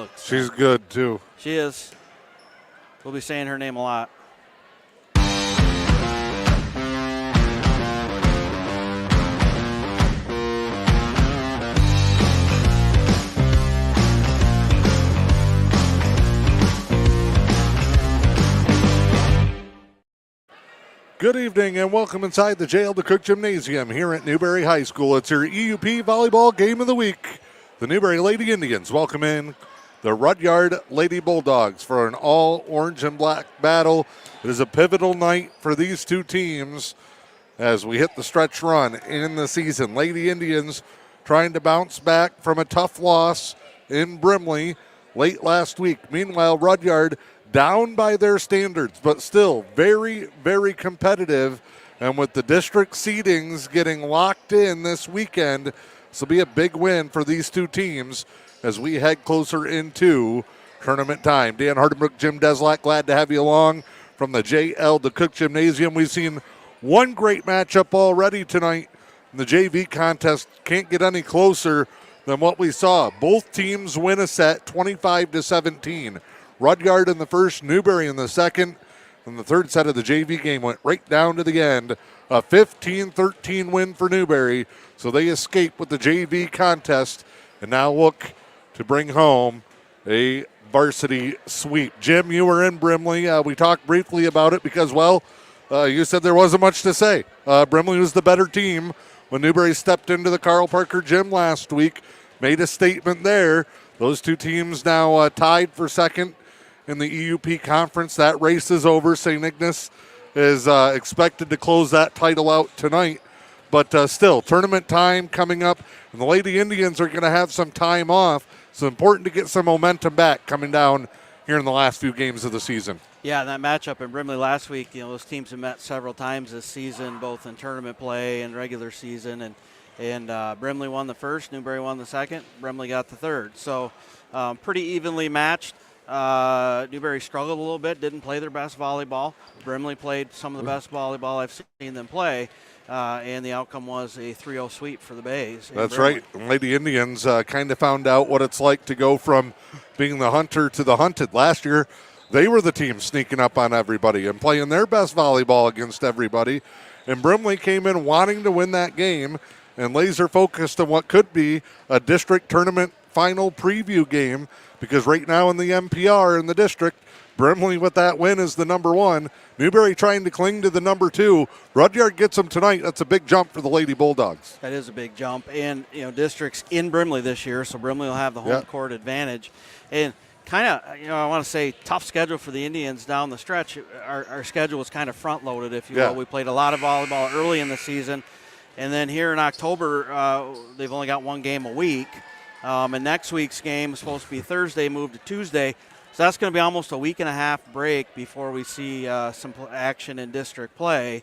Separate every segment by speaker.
Speaker 1: looks.
Speaker 2: She's good, too.
Speaker 1: She is. We'll be saying her name a lot.
Speaker 2: Good evening and welcome inside the J.L. DeCook Gymnasium here at Newberry High School. It's your EUP Volleyball Game of the Week. The Newberry Lady Indians welcome in the Rudyard Lady Bulldogs for an all orange and black battle. It is a pivotal night for these two teams as we hit the stretch run in the season. Lady Indians trying to bounce back from a tough loss in Brimley late last week. Meanwhile, Rudyard down by their standards, but still very, very competitive. And with the district seedings getting locked in this weekend, this will be a big win for these two teams as we head closer into tournament time. Dan Hardenbrook, Jim Deslack, glad to have you along from the J.L. DeCook Gymnasium. We've seen one great matchup already tonight in the JV contest. Can't get any closer than what we saw. Both teams win a set 25-17. Rudyard in the first, Newberry in the second. And the third set of the JV game went right down to the end. A 15-13 win for Newberry. So they escape with the JV contest and now look to bring home a varsity sweep. Jim, you were in Brimley. We talked briefly about it because, you said there wasn't much to say. Brimley was the better team when Newberry stepped into the Carl Parker Gym last week. Made a statement there. Those two teams now tied for second in the EUP conference. That race is over. St. Ignace is expected to close that title out tonight. But still, tournament time coming up, and the Lady Indians are going to have some time off. So important to get some momentum back coming down here in the last few games of the season.
Speaker 1: Yeah, that matchup in Brimley last week, those teams have met several times this season, both in tournament play and regular season. And Brimley won the first, Newberry won the second, Brimley got the third. So pretty evenly matched. Newberry struggled a little bit, didn't play their best volleyball. Brimley played some of the best volleyball I've seen them play, and the outcome was a 3-0 sweep for the Bays.
Speaker 2: That's right. Lady Indians kind of found out what it's like to go from being the hunter to the hunted. Last year, they were the team sneaking up on everybody and playing their best volleyball against everybody, and Brimley came in wanting to win that game and laser focused on what could be a district tournament final preview game, because right now in the MPR in the district, Brimley with that win is the number one. Newberry trying to cling to the number two. Rudyard gets them tonight. That's a big jump for the Lady Bulldogs.
Speaker 1: That is a big jump. And, district's in Brimley this year, so Brimley will have the home court advantage. And kind of, I want to say tough schedule for the Indians down the stretch. Our schedule was kind of front-loaded, if you will. We played a lot of volleyball early in the season. And then here in October, they've only got one game a week. And next week's game is supposed to be Thursday, moved to Tuesday. So that's going to be almost a week and a half break before we see some action in district play.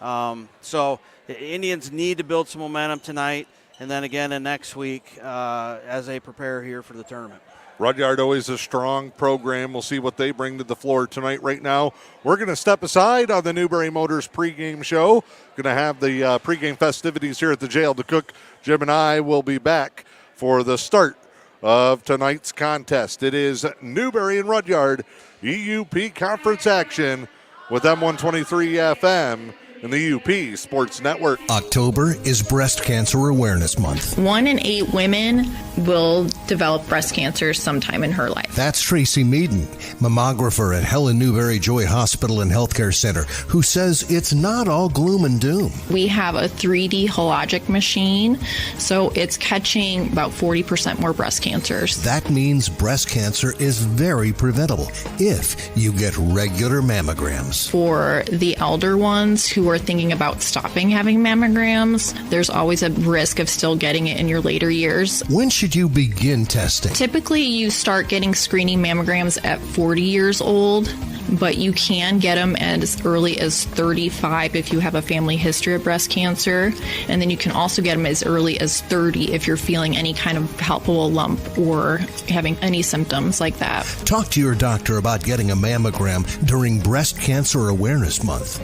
Speaker 1: So the Indians need to build some momentum tonight and then again in next week as they prepare here for the tournament.
Speaker 2: Rudyard always a strong program. We'll see what they bring to the floor tonight. Right now, we're going to step aside on the Newberry Motors pregame show. Going to have the pregame festivities here at the J.L. DeCook. Jim and I will be back for the start of tonight's contest. It is Newberry and Rudyard EUP conference action with M123 FM and the UP Sports Network.
Speaker 3: October is Breast Cancer Awareness Month.
Speaker 4: 1 in 8 women will develop breast cancer sometime in her life.
Speaker 3: That's Tracy Meaden, mammographer at Helen Newberry Joy Hospital and Healthcare Center, who says it's not all gloom and doom.
Speaker 4: We have a 3D hologic machine, so it's catching about 40% more breast cancers.
Speaker 3: That means breast cancer is very preventable if you get regular mammograms.
Speaker 4: For the elder ones who are thinking about stopping having mammograms, there's always a risk of still getting it in your later years.
Speaker 3: When should you begin testing?
Speaker 4: Typically, you start getting screening mammograms at 40 years old, but you can get them as early as 35 if you have a family history of breast cancer. And then you can also get them as early as 30 if you're feeling any kind of palpable lump or having any symptoms like that.
Speaker 3: Talk to your doctor about getting a mammogram during Breast Cancer Awareness Month.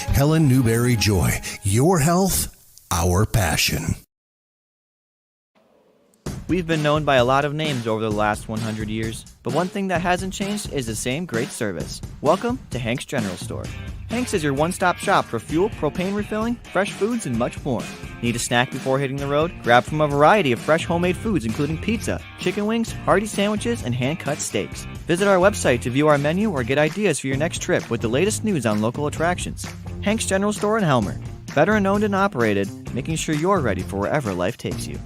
Speaker 3: Helen Newberry Joy, your health, our passion.
Speaker 5: We've been known by a lot of names over the last 100 years, but one thing that hasn't changed is the same great service. Welcome to Hank's General Store. Hank's is your one-stop shop for fuel, propane refilling, fresh foods, and much more. Need a snack before hitting the road? Grab from a variety of fresh homemade foods including pizza, chicken wings, hearty sandwiches, and hand-cut steaks. Visit our website to view our menu or get ideas for your next trip with the latest news on local attractions. Hank's General Store in Helmer. Veteran owned and operated, making sure you're ready for wherever life takes you.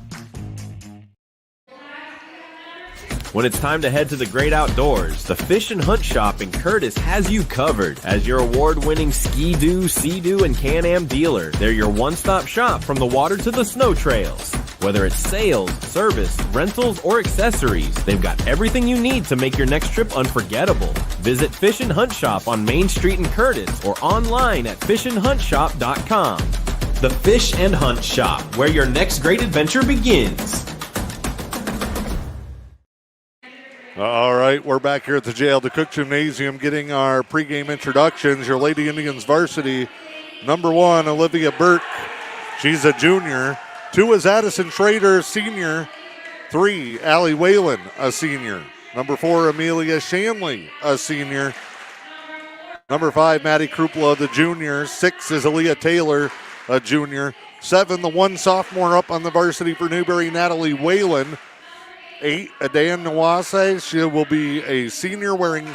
Speaker 6: When it's time to head to the great outdoors, the Fish and Hunt Shop in Curtis has you covered. As your award-winning Ski-Doo, Sea-Doo, and Can-Am dealer, they're your one-stop shop from the water to the snow trails. Whether it's sales, service, rentals, or accessories, they've got everything you need to make your next trip unforgettable. Visit Fish and Hunt Shop on Main Street in Curtis or online at fishandhuntshop.com. The Fish and Hunt Shop, where your next great adventure begins.
Speaker 2: All right, we're back here at the JL DeCook Gymnasium getting our pregame introductions. Your Lady Indians varsity, number 1, Olivia Burke. She's a junior. 2 is Addison Schrader, senior. 3, Allie Whalen, a senior. Number 4, Amelia Shanley, a senior. Number 5, Maddie Krupla, the junior. 6 is Aaliyah Taylor, a junior. 7, the 1 sophomore up on the varsity for Newberry, Natalie Whalen. 8, Adan Nawase. She will be a senior wearing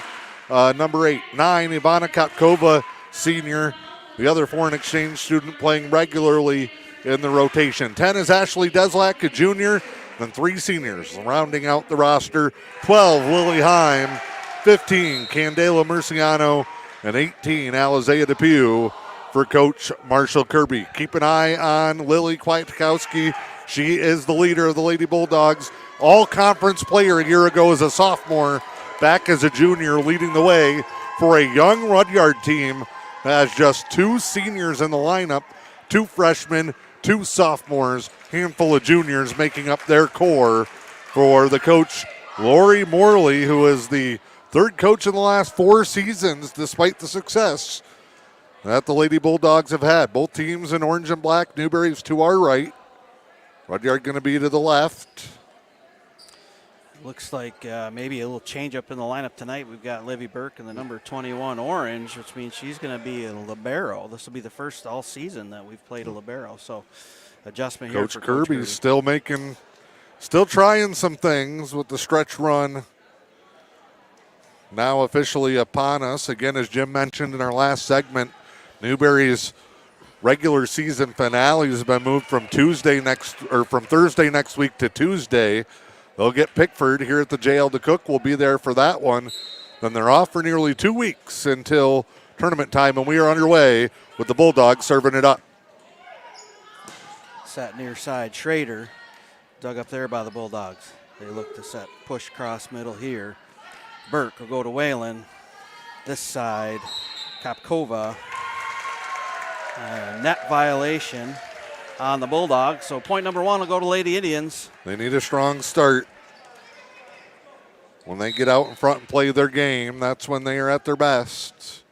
Speaker 2: number 8. 9, Ivana Kotkova, senior. The other foreign exchange student playing regularly in the rotation. 10 is Ashley Deslak, a junior. Then 3 seniors rounding out the roster. 12, Lily Heim. 15, Candela Murciano. And 18, Alizea DePew for Coach Marshall Kirby. Keep an eye on Lily Kwiatkowski. She is the leader of the Lady Bulldogs. All-conference player a year ago as a sophomore, back as a junior, leading the way for a young Rudyard team that has just 2 seniors in the lineup, 2 freshmen, 2 sophomores, handful of juniors making up their core for the coach, Lori Morley, who is the 3rd coach in the last 4 seasons, despite the success that the Lady Bulldogs have had. Both teams in orange and black. Newberry's to our right. Rudyard going to be to the left.
Speaker 1: Looks like maybe a little change up in the lineup tonight. We've got Livy Burke in the number 21 orange, which means she's going to be a libero. This will be the first all season that we've played a libero. So adjustment here for Coach Kirby.
Speaker 2: Still trying some things with the stretch run now officially upon us. Again, as Jim mentioned in our last segment, Newberry's regular season finale has been moved from Thursday next week to Tuesday. They'll get Pickford here at the JL DeCook. We'll be there for that one. Then they're off for nearly 2 weeks until tournament time, and we are underway with the Bulldogs serving it up.
Speaker 1: Set near side. Schrader dug up there by the Bulldogs. They look to set push cross middle here. Burke will go to Whalen. This side, Kopkova. Net violation on the Bulldogs. So point number 1 will go to Lady Indians.
Speaker 2: They need a strong start. When they get out in front and play their game, that's when they are at their best.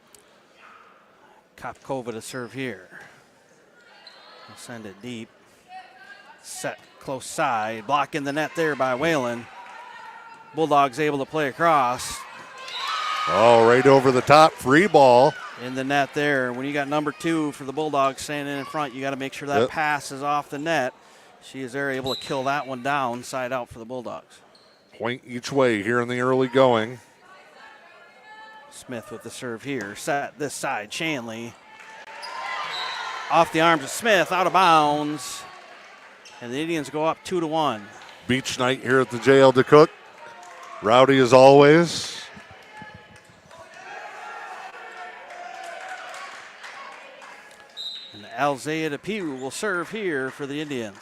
Speaker 1: Kopkova to serve here. We'll send it deep. Set close side. Block in the net there by Whalen. Bulldogs able to play across.
Speaker 2: Oh, right over the top. Free ball.
Speaker 1: In the net there. When you got number 2 for the Bulldogs standing in front, you got to make sure that pass is off the net. She is there able to kill that one down, side out for the Bulldogs.
Speaker 2: Point each way here in the early going.
Speaker 1: Smith with the serve here. Set this side. Shanley. Off the arms of Smith, out of bounds. And the Indians go up 2-1.
Speaker 2: Beach night here at the JL DeCook. Rowdy as always.
Speaker 1: And Alzea DePew will serve here for the Indians.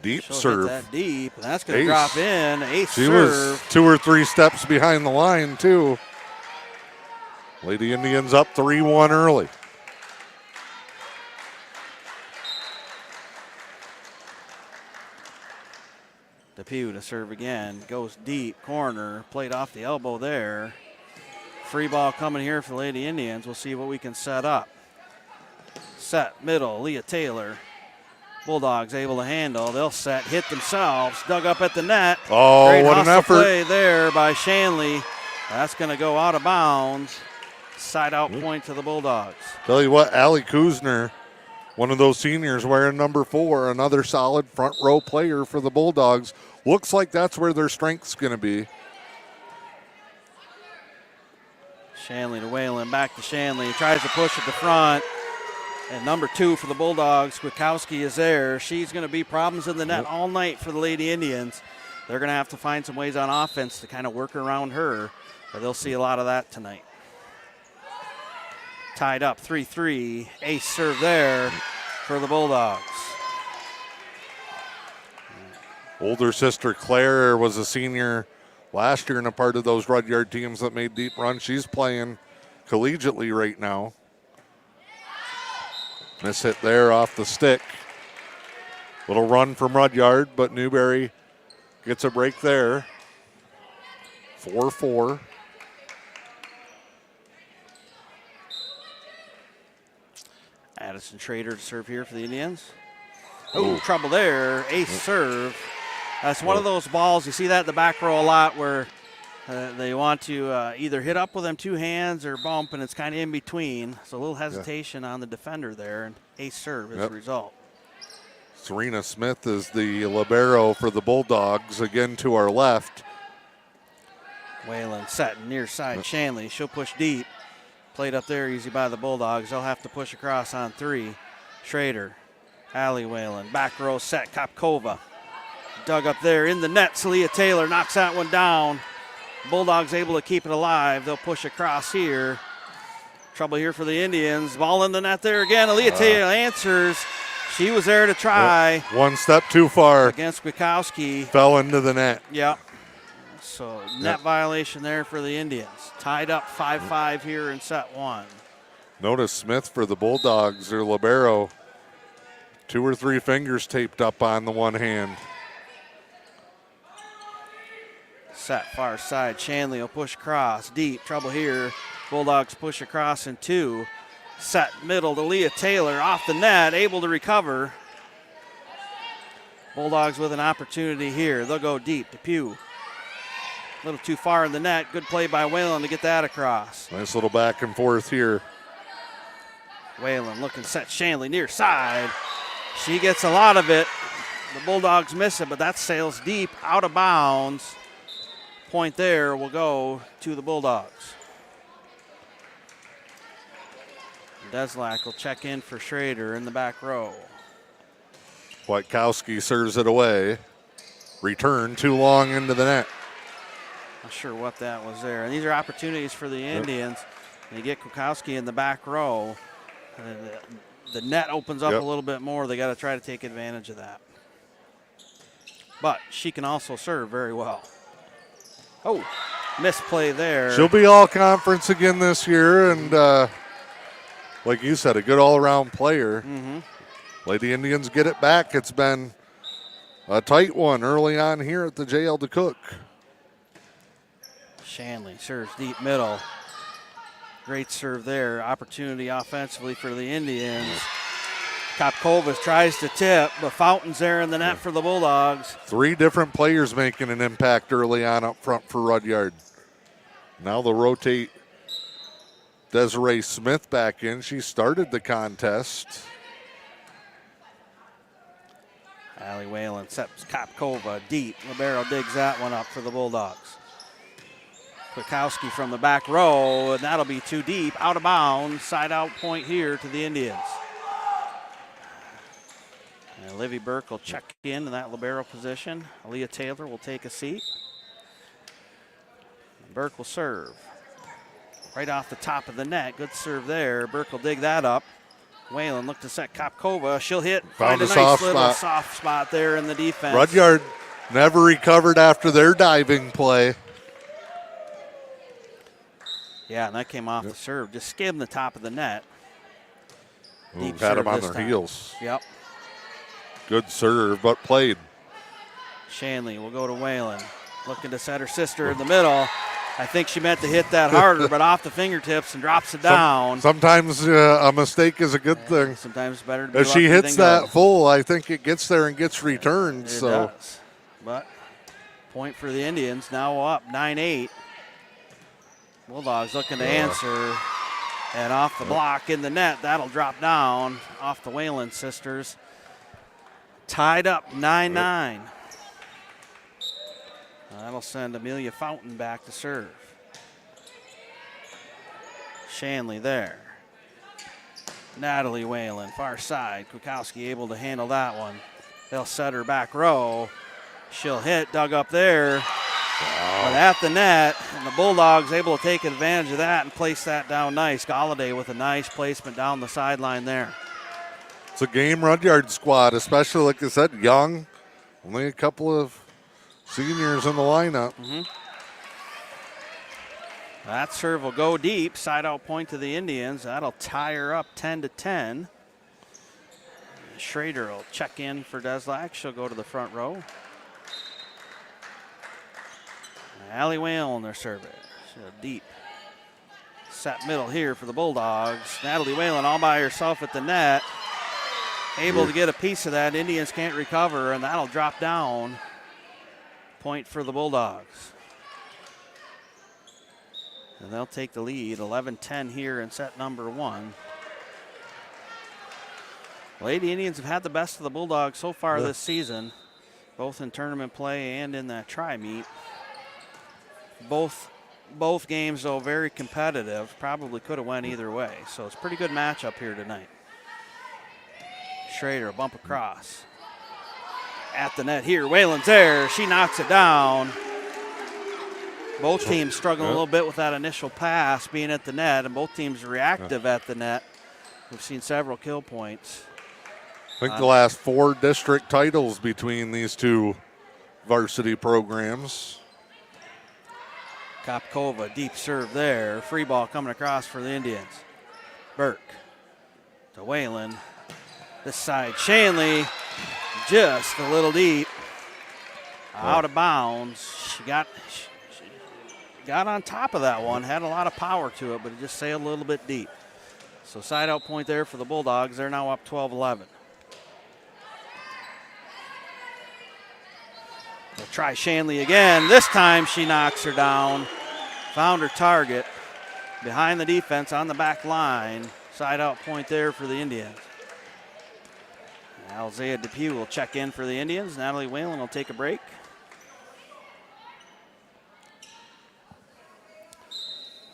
Speaker 2: Deep
Speaker 1: She'll
Speaker 2: serve.
Speaker 1: hit that deep. That's going to drop in. Ace
Speaker 2: she
Speaker 1: serve.
Speaker 2: Was 2 or 3 steps behind the line, too. Lady Indians up 3-1 early.
Speaker 1: DePew to serve again. Goes deep. Corner. Played off the elbow there. Free ball coming here for the Lady Indians. We'll see what we can set up. Set middle. Leah Taylor. Bulldogs able to handle. They'll set, hit themselves, dug up at the net.
Speaker 2: Oh,
Speaker 1: Great
Speaker 2: what an
Speaker 1: hustle
Speaker 2: effort.
Speaker 1: play there by Shanley. That's going to go out of bounds. Side out point to the Bulldogs.
Speaker 2: Tell you what, Allie Kuzner, one of those seniors wearing number 4, another solid front row player for the Bulldogs. Looks like that's where their strength's going to be.
Speaker 1: Shanley to Whalen, back to Shanley. He tries to push at the front. And number 2 for the Bulldogs, Kwiatkowski, is there. She's going to be problems in the net all night for the Lady Indians. They're going to have to find some ways on offense to kind of work around her, but they'll see a lot of that tonight. Tied up 3-3. Ace serve there for the Bulldogs.
Speaker 2: Older sister Claire was a senior last year and a part of those Rudyard teams that made deep runs. She's playing collegiately right now. Miss hit there off the stick. Little run from Rudyard, but Newberry gets a break there. 4-4.
Speaker 1: Addison Schrader to serve here for the Indians. Oh, trouble there. Ace serve. That's one of those balls, you see that in the back row a lot, where they want to either hit up with them 2 hands or bump, and it's kind of in between. So a little hesitation on the defender there, and ace serve as a result.
Speaker 2: Serena Smith is the libero for the Bulldogs, again to our left.
Speaker 1: Whalen set near side. Shanley, she'll push deep. Played up there easy by the Bulldogs. They'll have to push across on 3. Schrader, Allie Whalen, back row set. Kopkova dug up there in the net. Celia Taylor knocks that one down. Bulldogs able to keep it alive. They'll push across here. Trouble here for the Indians. Ball in the net there again. Aaliyah Taylor answers. She was there to try.
Speaker 2: One step too far.
Speaker 1: Against Kwiatkowski.
Speaker 2: Fell into the net.
Speaker 1: Yep. So net violation there for the Indians. Tied up 5-5 here in set 1.
Speaker 2: Notice Smith for the Bulldogs, their libero. 2 or 3 fingers taped up on the one hand.
Speaker 1: Set far side. Shanley will push across. Deep. Trouble here. Bulldogs push across in 2. Set middle to Leah Taylor. Off the net. Able to recover. Bulldogs with an opportunity here. They'll go deep to Pugh. A little too far in the net. Good play by Whalen to get that across.
Speaker 2: Nice little back and forth here.
Speaker 1: Whalen looking set. Shanley near side. She gets a lot of it. The Bulldogs miss it, but that sails deep out of bounds. Point there will go to the Bulldogs. Deslak will check in for Schrader in the back row.
Speaker 2: Kwiatkowski serves it away. Return too long into the net.
Speaker 1: Not sure what that was there. And these are opportunities for the Indians. They get Kwiatkowski in the back row. The net opens up a little bit more. They got to try to take advantage of that. But she can also serve very well. Oh, misplay there.
Speaker 2: She'll be all conference again this year, and like you said, a good all-around player. Lady Indians get it back. It's been a tight one early on here at the JL DeCook.
Speaker 1: Shanley serves deep middle. Great serve there. Opportunity offensively for the Indians. Kopkova tries to tip, but Fountain's there in the net for the Bulldogs.
Speaker 2: 3 different players making an impact early on up front for Rudyard. Now they'll rotate Desiree Smith back in. She started the contest.
Speaker 1: Allie Whalen sets Kopkova deep. Libero digs that one up for the Bulldogs. Kwiatkowski from the back row, and that'll be too deep. Out of bounds. Side out point here to the Indians. And Livy Burke will check in that libero position. Aaliyah Taylor will take a seat. And Burke will serve. Right off the top of the net. Good serve there. Burke will dig that up. Whalen look to set Kopkova. She'll hit.
Speaker 2: Found
Speaker 1: Find
Speaker 2: a
Speaker 1: a nice
Speaker 2: soft
Speaker 1: little
Speaker 2: spot.
Speaker 1: soft spot there in the defense.
Speaker 2: Rudyard never recovered after their diving play.
Speaker 1: Yeah, and that came off the serve. Just skimmed the top of the net. Deep
Speaker 2: Had
Speaker 1: serve
Speaker 2: them on
Speaker 1: this
Speaker 2: their
Speaker 1: time.
Speaker 2: heels.
Speaker 1: Yep.
Speaker 2: Good serve, but played.
Speaker 1: Shanley will go to Whalen. Looking to set her sister in the middle. I think she meant to hit that harder, but off the fingertips and drops it down.
Speaker 2: Sometimes a mistake is a good thing.
Speaker 1: Sometimes it's better to be
Speaker 2: If she
Speaker 1: lucky
Speaker 2: hits
Speaker 1: than
Speaker 2: that
Speaker 1: good.
Speaker 2: full, I think it gets there and gets returned.
Speaker 1: It does. But point for the Indians, now up 9-8. Bulldogs looking to answer. And off the block in the net, that'll drop down off the Whalen sisters. Tied up 9-9. That'll send Amelia Fountain back to serve. Shanley there. Natalie Whalen, far side. Kukowski able to handle that one. They'll set her back row. She'll hit, dug up there. But at the net, and the Bulldogs able to take advantage of that and place that down nice. Galladay with a nice placement down the sideline there.
Speaker 2: It's a game Rudyard squad, especially, like I said, young. Only a couple of seniors in the lineup.
Speaker 1: That serve will go deep. Side out point to the Indians. That'll tie her up 10-10. Schrader will check in for Deslack. She'll go to the front row. Allie Whalen, their server. Deep. Set middle here for the Bulldogs. Natalie Whalen all by herself at the net. Able to get a piece of that. Indians can't recover, and that'll drop down. Point for the Bulldogs. And they'll take the lead, 11-10 here in set number 1. Lady Indians have had the best of the Bulldogs so far this season, both in tournament play and in that tri-meet. Both games, though, very competitive. Probably could have went either way. So it's a pretty good matchup here tonight. Schrader, bump across. At the net here. Whalen's there. She knocks it down. Both teams struggling a little bit with that initial pass being at the net, and both teams reactive at the net. We've seen several kill points.
Speaker 2: I think the last 4 district titles between these two varsity programs.
Speaker 1: Kopkova, deep serve there. Free ball coming across for the Indians. Burke to Whalen. This side, Shanley, just a little deep. Out of bounds. She got on top of that one. Had a lot of power to it, but it just sailed a little bit deep. So side out point there for the Bulldogs. They're now up 12-11. They'll try Shanley again. This time she knocks her down. Found her target behind the defense on the back line. Side out point there for the Indians. Alzea Depew will check in for the Indians. Natalie Whalen will take a break.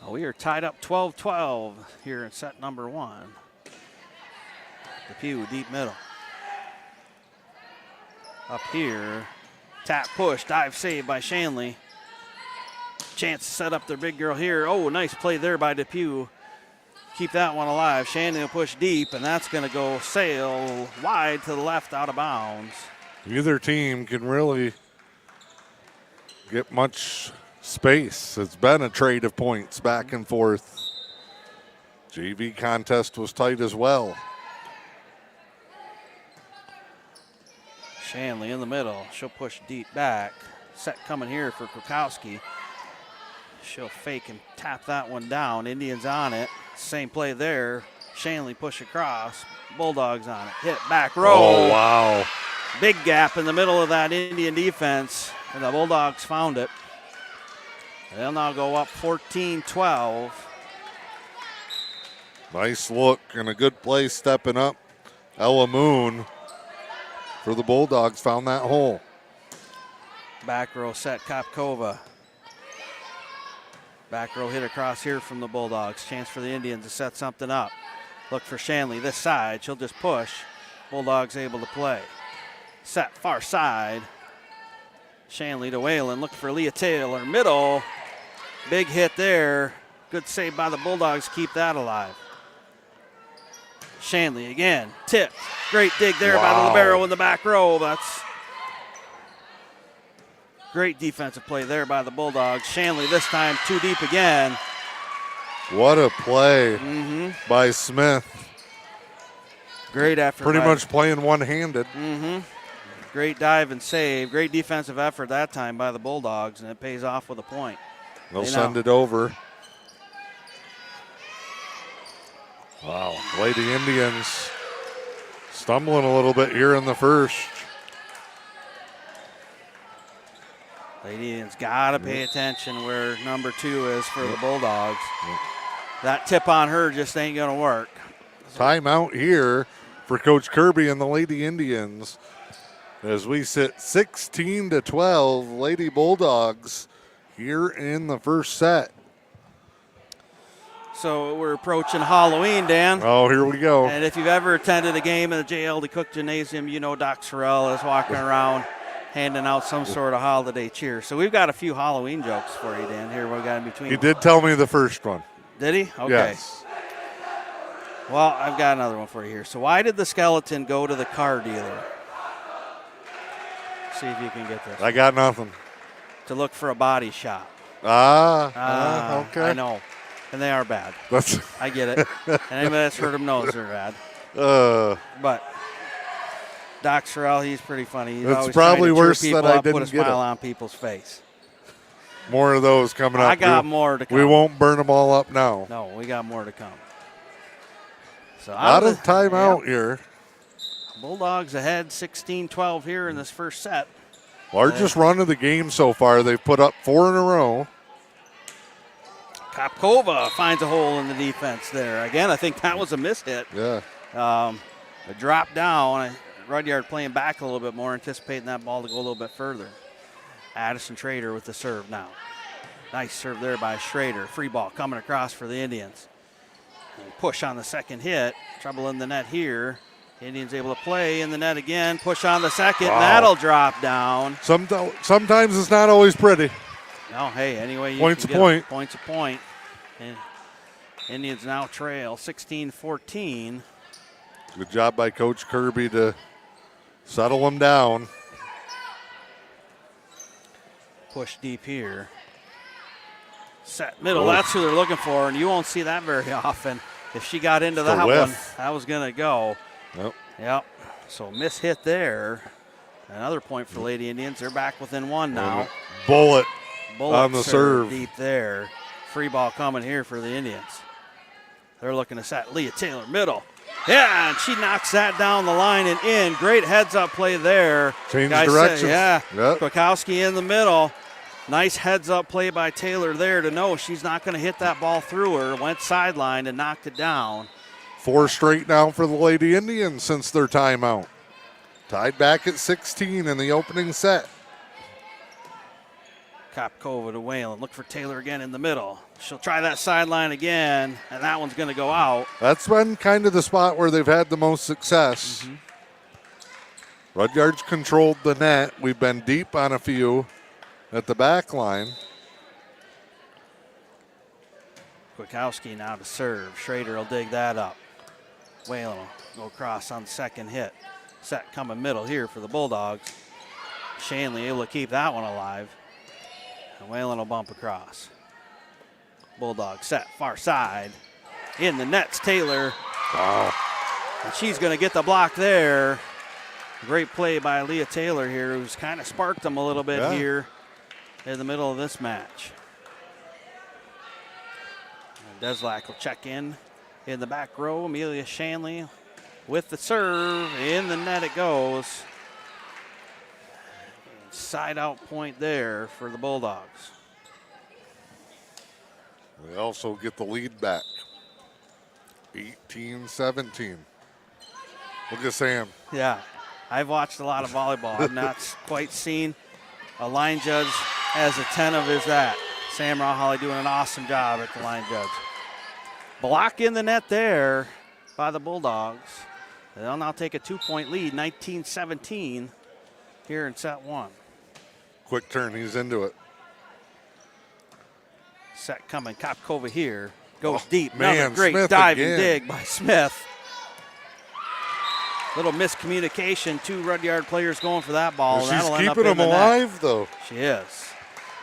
Speaker 1: We are tied up 12-12 here in set number 1. Depew, deep middle. Up here. Tap push, dive save by Shanley. Chance to set up their big girl here. Oh, nice play there by Depew. Keep that one alive. Shanley will push deep, and that's going to go sail wide to the left out of bounds.
Speaker 2: Neither team can really get much space. It's been a trade of points back and forth. JV contest was tight as well.
Speaker 1: Shanley in the middle. She'll push deep back. Set coming here for Kukowski. She'll fake and tap that one down. Indians on it. Same play there. Shanley push across. Bulldogs on it. Hit back row.
Speaker 2: Oh, wow.
Speaker 1: Big gap in the middle of that Indian defense. And the Bulldogs found it. They'll now go up 14-12.
Speaker 2: Nice look and a good play stepping up. Ella Moon for the Bulldogs found that hole.
Speaker 1: Back row set, Kopkova. Back row hit across here from the Bulldogs. Chance for the Indians to set something up. Look for Shanley this side. She'll just push. Bulldogs able to play. Set far side. Shanley to Whalen. Look for Leah Taylor. Middle. Big hit there. Good save by the Bulldogs. Keep that alive. Shanley again. Tip. Great dig there by the libero in the back row. That's great defensive play there by the Bulldogs. Shanley this time too deep again.
Speaker 2: What a play by Smith.
Speaker 1: Great effort.
Speaker 2: Pretty much playing one-handed.
Speaker 1: Great dive and save. Great defensive effort that time by the Bulldogs, and it pays off with a point.
Speaker 2: They'll send it over. Wow, Lady Indians stumbling a little bit here in the first.
Speaker 1: Lady Indians got to pay attention where number 2 is for the Bulldogs. That tip on her just ain't going to work.
Speaker 2: Timeout here for Coach Kirby and the Lady Indians as we sit 16-12 Lady Bulldogs here in the first set.
Speaker 1: So we're approaching Halloween, Dan.
Speaker 2: Oh, here we go.
Speaker 1: And if you've ever attended a game in the J.L.D. Cook Gymnasium, you know Doc Sorrell is walking around handing out some sort of holiday cheer. So we've got a few Halloween jokes for you, Dan, here we got in between.
Speaker 2: He did tell me the first one.
Speaker 1: Did he? Okay.
Speaker 2: Yes.
Speaker 1: Well, I've got another one for you here. So why did the skeleton go to the car dealer? See if you can get this.
Speaker 2: I got nothing.
Speaker 1: To look for a body shop.
Speaker 2: Okay.
Speaker 1: I know. And they are bad. I get it. And anybody that's heard them knows they're bad. But Doc Sorrell, he's pretty funny. He's always
Speaker 2: probably
Speaker 1: trying to cheer
Speaker 2: worse
Speaker 1: people
Speaker 2: that I
Speaker 1: up,
Speaker 2: didn't
Speaker 1: put a
Speaker 2: get
Speaker 1: smile
Speaker 2: it.
Speaker 1: on people's face.
Speaker 2: More of those coming up.
Speaker 1: I got more to come.
Speaker 2: We won't burn them all up now.
Speaker 1: No, we got more to come. So
Speaker 2: out of timeout here.
Speaker 1: Bulldogs ahead 16-12 here in this first set.
Speaker 2: Largest run of the game so far. They've put up 4 in a row.
Speaker 1: Kopkova finds a hole in the defense there. Again, I think that was a mishit.
Speaker 2: Yeah.
Speaker 1: A drop down. Rudyard playing back a little bit more, anticipating that ball to go a little bit further. Addison Schrader with the serve now. Nice serve there by Schrader. Free ball coming across for the Indians. And push on the second hit. Trouble in the net here. Indians able to play in the net again. Push on the second.
Speaker 2: Wow.
Speaker 1: That'll drop down.
Speaker 2: Sometimes it's not always pretty.
Speaker 1: No, hey, anyway, you
Speaker 2: Points
Speaker 1: can
Speaker 2: a point.
Speaker 1: Points a point. And Indians now trail 16-14.
Speaker 2: Good job by Coach Kirby to settle them down.
Speaker 1: Push deep here. Set middle, that's who they're looking for, and you won't see that very often. If she got into that one, that was going to go. Yep. So miss hit there. Another point for Lady Indians. They're back within 1 now.
Speaker 2: Bullet on the serve.
Speaker 1: Deep there. Free ball coming here for the Indians. They're looking to set Leah Taylor middle. Yeah, and she knocks that down the line and in. Great heads-up play there.
Speaker 2: Change directions.
Speaker 1: Yep.
Speaker 2: Kwiatkowski
Speaker 1: in the middle. Nice heads-up play by Taylor there to know she's not going to hit that ball through her. Went sideline and knocked it down.
Speaker 2: 4 straight now for the Lady Indians since their timeout. Tied back at 16 in the opening set.
Speaker 1: Kopkova to Whalen. Look for Taylor again in the middle. She'll try that sideline again, and that one's going to go out.
Speaker 2: That's been kind of the spot where they've had the most success. Rudyard's controlled the net. We've been deep on a few at the back line.
Speaker 1: Kwiatkowski now to serve. Schrader will dig that up. Whalen will go across on the second hit. Set coming middle here for the Bulldogs. Shanley able to keep that one alive. And Whalen will bump across. Bulldogs set far side. In the nets, Taylor.
Speaker 2: Wow.
Speaker 1: And she's going to get the block there. Great play by Leah Taylor here, who's kind of sparked them a little bit here in the middle of this match. And Deslak will check in the back row. Amelia Shanley with the serve. In the net it goes. Side out point there for the Bulldogs.
Speaker 2: They also get the lead back. 18-17. Look at Sam.
Speaker 1: Yeah, I've watched a lot of volleyball. I've not quite seen a line judge as attentive as that. Sam Rawholly doing an awesome job at the line judge. Block in the net there by the Bulldogs. They'll now take a 2-point lead, 19-17 here in set 1.
Speaker 2: Quick turn, he's into it.
Speaker 1: Set coming, Kopkova here. Goes deep.
Speaker 2: Man,
Speaker 1: another great
Speaker 2: Smith
Speaker 1: diving
Speaker 2: again.
Speaker 1: dig by Smith. Little miscommunication. 2 Rudyard players going for that ball.
Speaker 2: She's
Speaker 1: That'll end up
Speaker 2: keeping
Speaker 1: in
Speaker 2: them
Speaker 1: the
Speaker 2: alive,
Speaker 1: net.
Speaker 2: though.
Speaker 1: She is.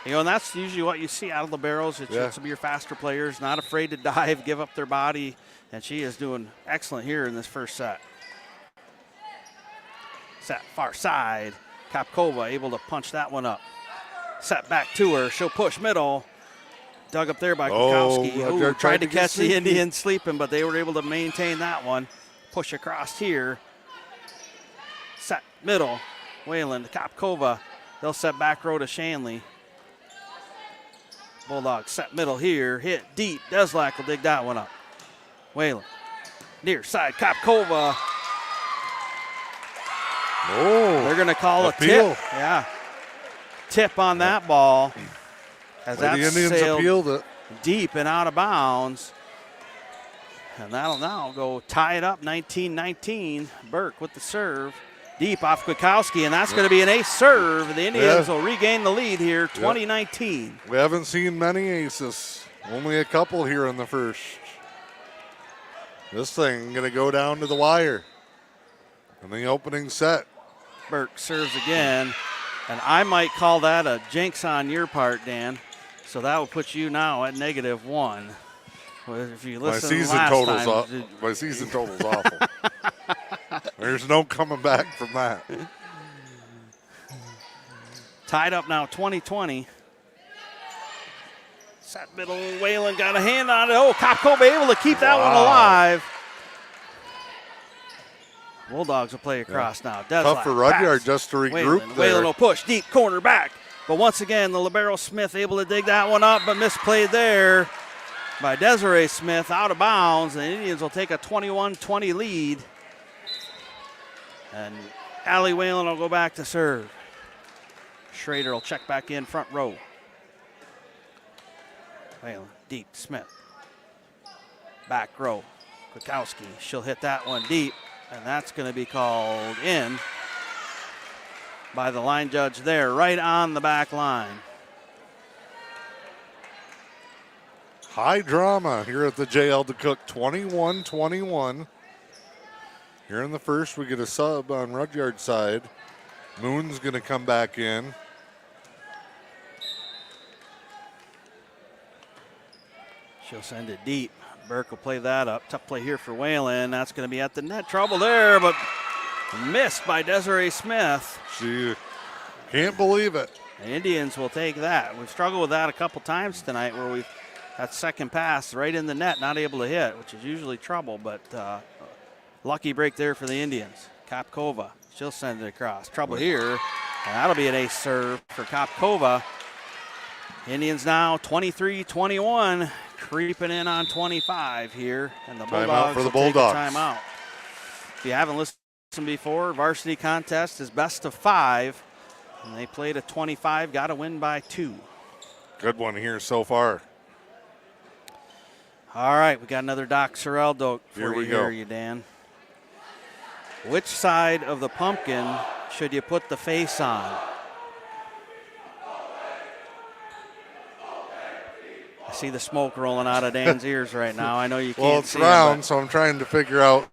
Speaker 1: You know, and that's usually what you see out of liberos. It's some of your faster players, not afraid to dive, give up their body, and she is doing excellent here in this first set. Set far side. Kopkova able to punch that one up. Set back to her. She'll push middle. dug up there by
Speaker 2: Oh,
Speaker 1: Kukowski.
Speaker 2: Rudyard
Speaker 1: Tried to
Speaker 2: get
Speaker 1: catch the
Speaker 2: sneaky.
Speaker 1: Indians sleeping, but they were able to maintain that one. Push across here. Set middle. Whalen to Kopkova. They'll set back row to Shanley. Bulldogs set middle here. Hit deep. Deslack will dig that one up. Whalen. Near side. Kopkova.
Speaker 2: Oh,
Speaker 1: They're going to call
Speaker 2: appeal.
Speaker 1: a tip. Yeah. Tip on that ball. As
Speaker 2: the
Speaker 1: that
Speaker 2: Indians
Speaker 1: sailed
Speaker 2: appealed it.
Speaker 1: deep and out of bounds. And that'll now go tie it up 19-19. Burke with the serve. Deep off Kwiatkowski, and that's going to be an ace serve. The Indians will regain the lead here, 20-19.
Speaker 2: We haven't seen many aces. Only a couple here in the first. This thing going to go down to the wire in the opening set.
Speaker 1: Burke serves again, and I might call that a jinx on your part, Dan. So that will put you now at -1. Well, if you listen
Speaker 2: My season total's awful. There's no coming back from that.
Speaker 1: Tied up now, 20-20. Set middle, Whalen got a hand on it. Oh, Kopkova able to keep that one alive. Bulldogs will play across now.
Speaker 2: Tough for Rudyard just to regroup there.
Speaker 1: Whalen will push deep, corner back. But once again, the libero Smith able to dig that one up, but misplayed there by Desiree Smith, out of bounds. The Indians will take a 21-20 lead. And Allie Whalen will go back to serve. Schrader will check back in front row. Whalen, deep, Smith. Back row, Kwiatkowski. She'll hit that one deep, and that's going to be called in by the line judge there, right on the back line.
Speaker 2: High drama here at the JL DeCook, 21-21. Here in the first, we get a sub on Rudyard's side. Moon's going to come back in.
Speaker 1: She'll send it deep. Burke will play that up. Tough play here for Whalen. That's going to be at the net. Trouble there, but missed by Desiree Smith.
Speaker 2: She can't believe it.
Speaker 1: The Indians will take that. We've struggled with that a couple times tonight where we've that second pass right in the net, not able to hit, which is usually trouble, but lucky break there for the Indians. Kopkova, she'll send it across. Trouble here, and that'll be an ace serve for Kopkova. Indians now 23-21, creeping in on 25 here, and the Bulldogs
Speaker 2: for the
Speaker 1: will take a
Speaker 2: Bulldogs.
Speaker 1: timeout. If you haven't listened before, varsity contest is best of 5, and they played a 25, got to win by 2.
Speaker 2: Good one here so far.
Speaker 1: All right, we got another Doc Sorrell doke
Speaker 2: Here
Speaker 1: for
Speaker 2: we
Speaker 1: you
Speaker 2: go.
Speaker 1: here, Dan. Which side of the pumpkin should you put the face on? I see the smoke rolling out of Dan's ears right now. I know you can't
Speaker 2: Well, it's
Speaker 1: see
Speaker 2: round,
Speaker 1: it,
Speaker 2: so I'm trying to figure out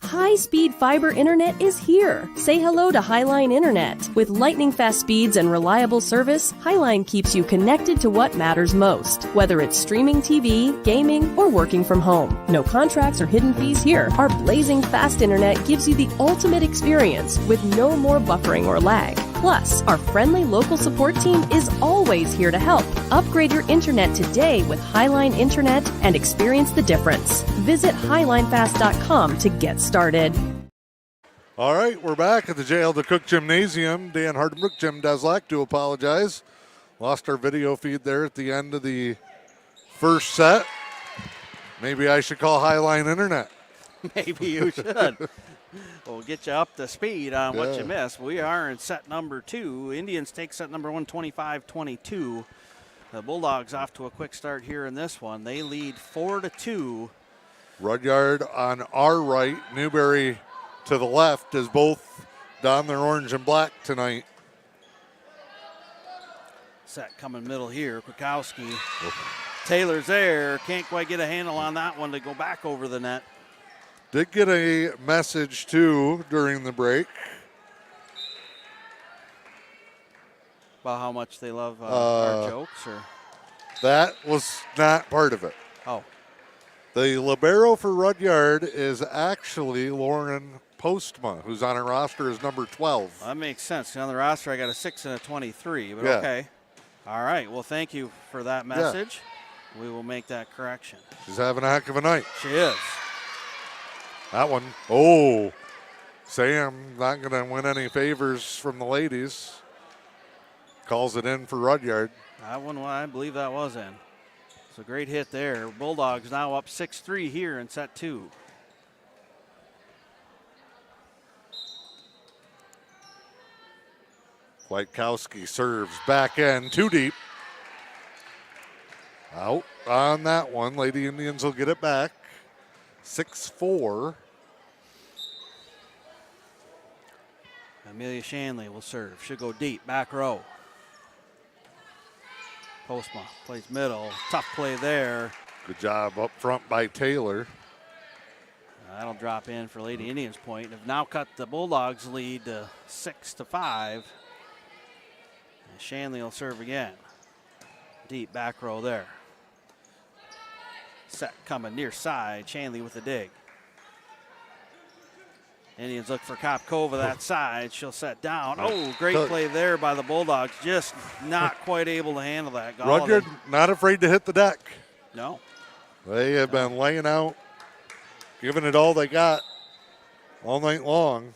Speaker 7: High-speed fiber internet is here. Say hello to Highline Internet. With lightning-fast speeds and reliable service, Highline keeps you connected to what matters most, whether it's streaming TV, gaming, or working from home. No contracts or hidden fees here. Our blazing fast internet gives you the ultimate experience with no more buffering or lag. Plus, our friendly local support team is always here to help. Upgrade your internet today with Highline Internet and experience the difference. Visit highlinefast.com to get started.
Speaker 2: All right, we're back at the JL the Cook Gymnasium. Dan Hardenbrook, Jim Deslak, do apologize. Lost our video feed there at the end of the first set. Maybe I should call Highline Internet.
Speaker 1: Maybe you should. We'll get you up to speed on what you missed. We are in set number 2. Indians take set number 1, 25-22. The Bulldogs off to a quick start here in this one. They lead 4-2.
Speaker 2: Rudyard on our right, Newberry to the left, as both don their orange and black tonight.
Speaker 1: Set coming middle here. Kwiatkowski. Taylor's there. Can't quite get a handle on that one to go back over the net.
Speaker 2: Did get a message, too, during the break.
Speaker 1: About how much they love our jokes? Or
Speaker 2: That was not part of it.
Speaker 1: Oh.
Speaker 2: The libero for Rudyard is actually Lauren Postma, who's on our roster as number 12.
Speaker 1: That makes sense. On the roster, I got a 6 and a 23, but
Speaker 2: Yeah.
Speaker 1: okay. All right. Well, thank you for that message. We will make that correction.
Speaker 2: She's having a heck of a night.
Speaker 1: She is.
Speaker 2: That one, oh, Sam not going to win any favors from the ladies. Calls it in for Rudyard.
Speaker 1: That one, I believe that was in. It's a great hit there. Bulldogs now up 6-3 here in set 2.
Speaker 2: Kwiatkowski serves back end, too deep. Out on that one. Lady Indians will get it back. 6-4.
Speaker 1: Amelia Shanley will serve. Should go deep. Back row. Postma plays middle. Tough play there.
Speaker 2: Good job up front by Taylor.
Speaker 1: That'll drop in for Lady Indians point. Have now cut the Bulldogs lead to 6-5. And Shanley will serve again. Deep back row there. Set coming near side. Shanley with the dig. Indians look for Kopkova that side. She'll set down. Oh, great play there by the Bulldogs. Just not quite able to handle that.
Speaker 2: Rudyard not afraid to hit the deck.
Speaker 1: No.
Speaker 2: They have been laying out, giving it all they got all night long.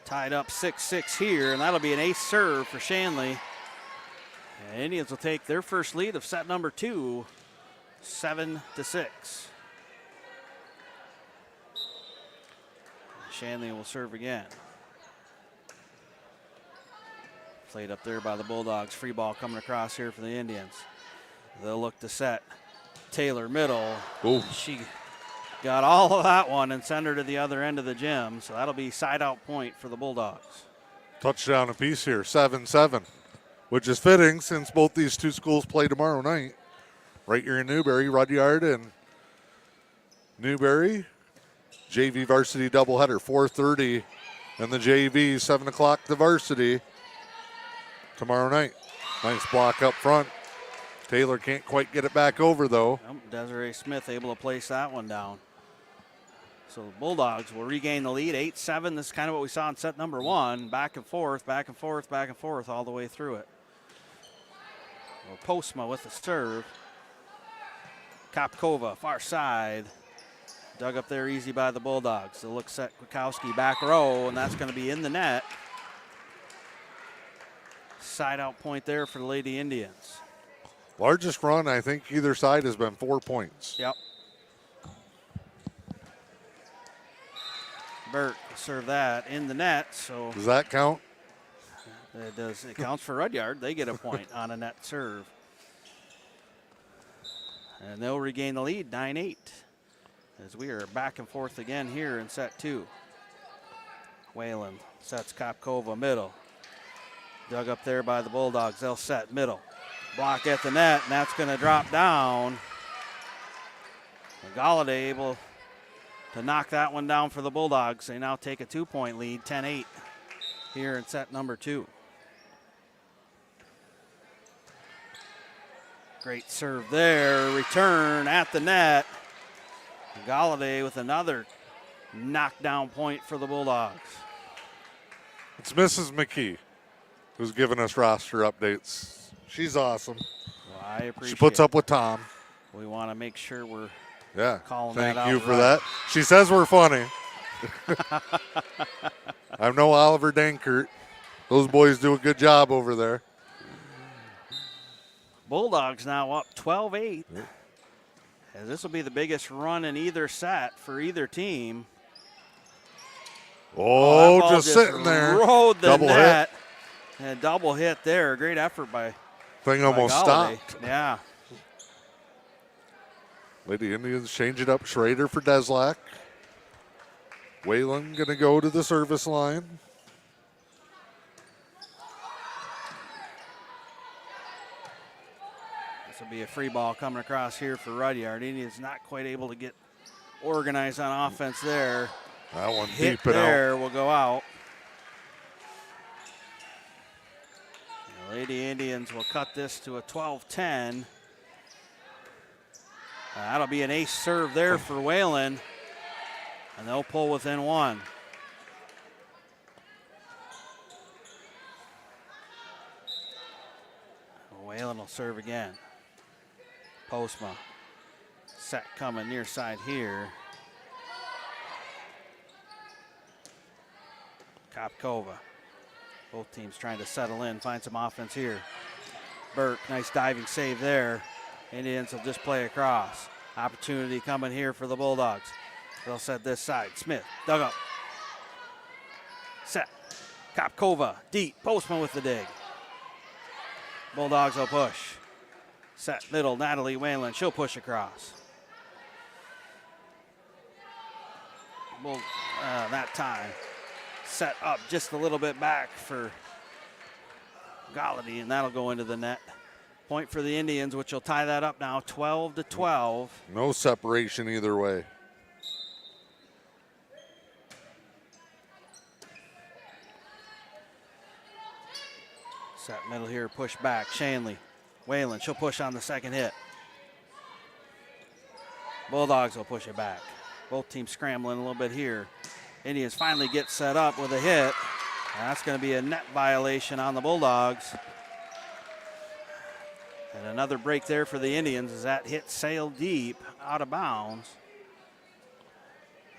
Speaker 1: Tied up 6-6 here, and that'll be an ace serve for Shanley. And Indians will take their first lead of set number 2, 7-6. Shanley will serve again. Played up there by the Bulldogs. Free ball coming across here for the Indians. They'll look to set. Taylor middle.
Speaker 2: Ooh.
Speaker 1: She got all of that one and sent her to the other end of the gym. So that'll be side out point for the Bulldogs.
Speaker 2: Touchdown apiece here, 7-7, which is fitting since both these two schools play tomorrow night. Right here in Newberry, Rudyard and Newberry. JV varsity doubleheader, 4:30, and the JV, 7 o'clock the varsity tomorrow night. Nice block up front. Taylor can't quite get it back over, though.
Speaker 1: Desiree Smith able to place that one down. So the Bulldogs will regain the lead, 8-7. This is kind of what we saw in set number 1. Back and forth, back and forth, back and forth all the way through it. Well, Postma with the serve. Kopkova, far side. Dug up there easy by the Bulldogs. They'll look set Kwiatkowski back row, and that's going to be in the net. Side out point there for the Lady Indians.
Speaker 2: Largest run, I think, either side has been 4 points.
Speaker 1: Yep. Burt will serve that in the net. So
Speaker 2: does that count?
Speaker 1: It does. It counts for Rudyard. They get a point on a net serve. And they'll regain the lead, 9-8. As we are back and forth again here in set 2. Whalen sets Kopkova middle. Dug up there by the Bulldogs. They'll set middle. Block at the net, and that's going to drop down. And Galladay able to knock that one down for the Bulldogs. They now take a 2-point lead, 10-8 here in set number 2. Great serve there, return at the net. Galladay with another knockdown point for the Bulldogs.
Speaker 2: It's Mrs. McKee who's giving us roster updates. She's awesome.
Speaker 1: Well, I appreciate
Speaker 2: She puts
Speaker 1: it.
Speaker 2: up with Tom.
Speaker 1: We want to make sure we're
Speaker 2: Yeah.
Speaker 1: calling that out.
Speaker 2: Thank you for
Speaker 1: right.
Speaker 2: that. She says we're funny. I'm no Oliver Dankert. Those boys do a good job over there.
Speaker 1: Bulldogs now up 12-8. And this will be the biggest run in either set for either team.
Speaker 2: Oh,
Speaker 1: that ball
Speaker 2: just sitting there.
Speaker 1: Rode the
Speaker 2: Double
Speaker 1: net. And a double hit there. Great effort by
Speaker 2: Thing almost
Speaker 1: Galladay.
Speaker 2: stopped.
Speaker 1: Yeah.
Speaker 2: Lady Indians change it up. Schrader for Deslack. Whalen going to go to the service line.
Speaker 1: This will be a free ball coming across here for Rudyard. Indians not quite able to get organized on offense there.
Speaker 2: That one
Speaker 1: Hit
Speaker 2: deep and out.
Speaker 1: there will go out. The Lady Indians will cut this to a 12-10. That'll be an ace serve there for Whalen, and they'll pull within one. Whalen will serve again. Postma. Set coming near side here. Kopkova. Both teams trying to settle in, find some offense here. Burke, nice diving save there. Indians will just play across. Opportunity coming here for the Bulldogs. They'll set this side. Smith, dug up. Set. Kopkova, deep. Postman with the dig. Bulldogs will push. Set middle, Natalie Whalen. She'll push across. That time. Set up just a little bit back for Galladay, and that'll go into the net. Point for the Indians, which will tie that up now, 12-12.
Speaker 2: No separation either way.
Speaker 1: Set middle here, push back. Shanley, Whalen, she'll push on the second hit. Bulldogs will push it back. Both teams scrambling a little bit here. Indians finally get set up with a hit. That's going to be a net violation on the Bulldogs. And another break there for the Indians as that hit sailed deep out of bounds.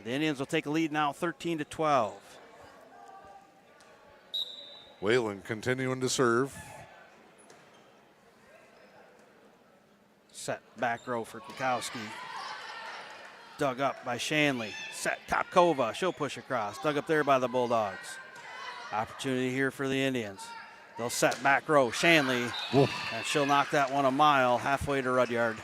Speaker 1: The Indians will take a lead now, 13-12.
Speaker 2: Whalen continuing to serve.
Speaker 1: Set back row for Kukowski. Dug up by Shanley. Set Kopkova. She'll push across. Dug up there by the Bulldogs. Opportunity here for the Indians. They'll set back row. Shanley.
Speaker 2: Woof.
Speaker 1: And she'll knock that one a mile halfway to Rudyard.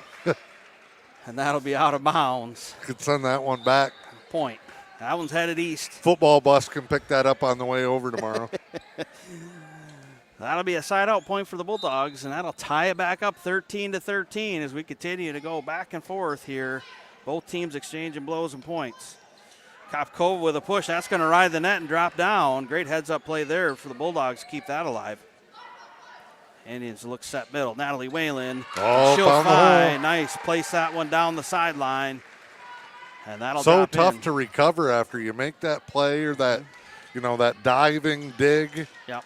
Speaker 1: And that'll be out of bounds.
Speaker 2: Could send that one back.
Speaker 1: Point. That one's headed east.
Speaker 2: Football bus can pick that up on the way over tomorrow.
Speaker 1: That'll be a side-out point for the Bulldogs, and that'll tie it back up 13-13 as we continue to go back and forth here. Both teams exchanging blows and points. Kopkova with a push. That's going to ride the net and drop down. Great heads-up play there for the Bulldogs to keep that alive. Indians look set middle. Natalie Whalen.
Speaker 2: Oh,
Speaker 1: She'll
Speaker 2: found the hole.
Speaker 1: find. Nice. Place that one down the sideline. And that'll
Speaker 2: So
Speaker 1: drop
Speaker 2: tough
Speaker 1: in.
Speaker 2: to recover after you make that play or that, that diving dig.
Speaker 1: Yep.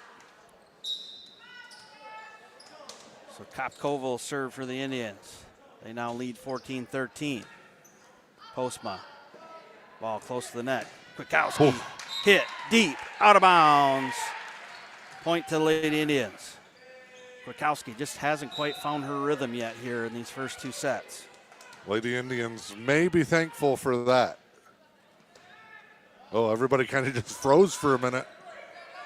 Speaker 1: So Kopkova will serve for the Indians. They now lead 14-13. Postma. Ball close to the net. Kwiatkowski hit deep, out of bounds. Point to the Lady Indians. Kwiatkowski just hasn't quite found her rhythm yet here in these first two sets.
Speaker 2: Lady Indians may be thankful for that. Oh, everybody kind of just froze for a minute.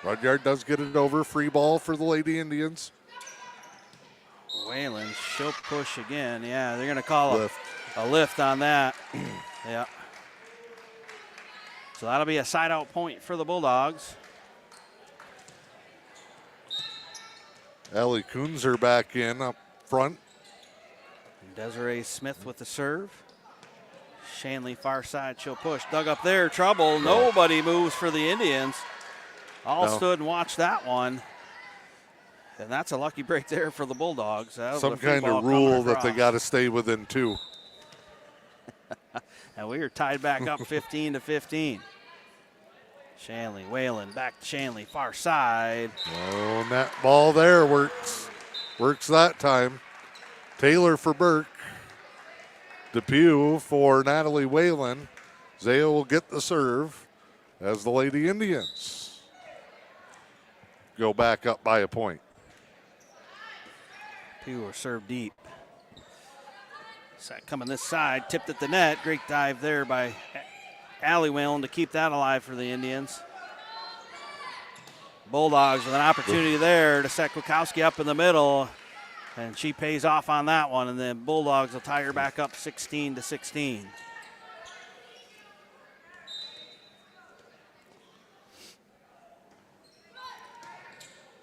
Speaker 2: Rudyard does get it over. Free ball for the Lady Indians.
Speaker 1: Whalen, she'll push again. Yeah, they're going to call
Speaker 2: Lift.
Speaker 1: a lift on that. Yeah. So that'll be a side-out point for the Bulldogs.
Speaker 2: Allie Kunzer back in up front.
Speaker 1: Desiree Smith with the serve. Shanley, far side, she'll push. Dug up there, trouble. Nobody moves for the Indians. All stood and watched that one. And that's a lucky break there for the Bulldogs.
Speaker 2: Some kind of rule that they got to stay within 2.
Speaker 1: And we are tied back up 15-15. Shanley, Whalen, back to Shanley, far side.
Speaker 2: Oh, and that ball there works. Works that time. Taylor for Burke. Depew for Natalie Whalen. Zaya will get the serve as the Lady Indians go back up by a point.
Speaker 1: Depew will serve deep. Set coming this side, tipped at the net. Great dive there by Allie Whalen to keep that alive for the Indians. Bulldogs with an opportunity there to set Kwiatkowski up in the middle, and she pays off on that one, and then Bulldogs will tie her back up 16-16.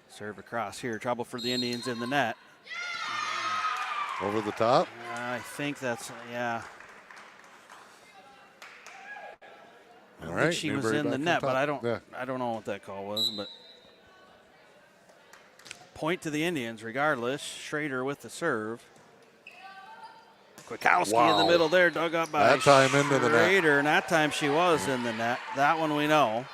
Speaker 1: Serve across here, trouble for the Indians in the net.
Speaker 2: Over the top?
Speaker 1: I think that's, yeah. I think she was in the net, but I don't know what that call was. But point to the Indians regardless. Schrader with the serve. Kwiatkowski in the middle there, dug up by
Speaker 2: that time into the net.
Speaker 1: Schrader, and that time she was in the net. That one we know.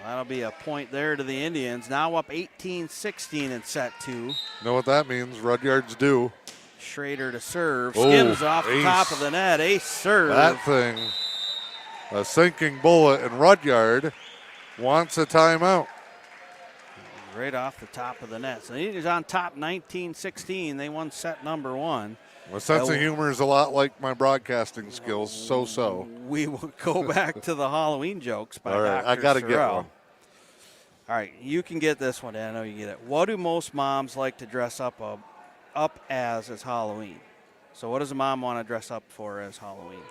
Speaker 1: That'll be a point there to the Indians. Now up 18-16 in set 2.
Speaker 2: Know what that means? Rudyard's due.
Speaker 1: Schrader to serve. Skims off the top of the net. Ace serve.
Speaker 2: That thing, a sinking bullet, and Rudyard wants a timeout.
Speaker 1: Right off the top of the net. So he's on top 19-16. They won set number 1.
Speaker 2: My sense of humor is a lot like my broadcasting skills, so.
Speaker 1: We will go back to the Halloween jokes by
Speaker 2: All right,
Speaker 1: Dr.
Speaker 2: I got to get
Speaker 1: Sorrell.
Speaker 2: one.
Speaker 1: All right, you can get this one, Dan. I know you get it. What do most moms like to dress up as Halloween? So what does a mom want to dress up for as Halloween?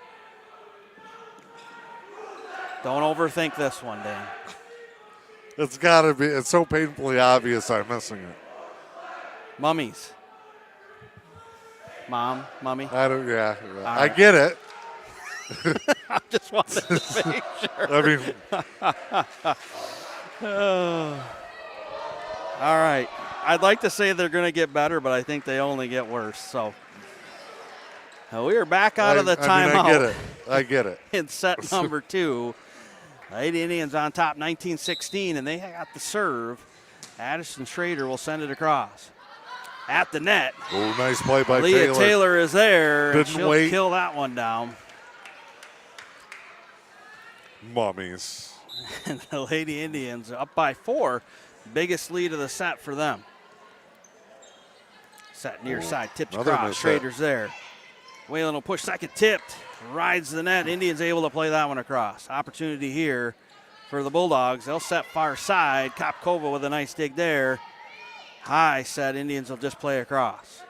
Speaker 1: Don't overthink this one, Dan.
Speaker 2: It's got to be. It's so painfully obvious I'm missing it.
Speaker 1: Mummies. Mom, mummy.
Speaker 2: I
Speaker 1: right.
Speaker 2: get it.
Speaker 1: I just wanted to make sure.
Speaker 2: I mean,
Speaker 1: all right. I'd like to say they're going to get better, but I think they only get worse. So we are back out of the timeout.
Speaker 2: I get it.
Speaker 1: In set number 2. Lady Indians on top 19-16, and they got the serve. Addison Schrader will send it across. At the net.
Speaker 2: Oh, nice play by
Speaker 1: Leah Taylor is there.
Speaker 2: Didn't wait.
Speaker 1: Kill that one down.
Speaker 2: Mummies.
Speaker 1: And the Lady Indians up by 4. Biggest lead of the set for them. Set near side, tipped across. Schrader's there. Whalen will push second, tipped. Rides the net. Indians able to play that one across. Opportunity here for the Bulldogs. They'll set far side. Kopkova with a nice dig there. High set. Indians will just play across.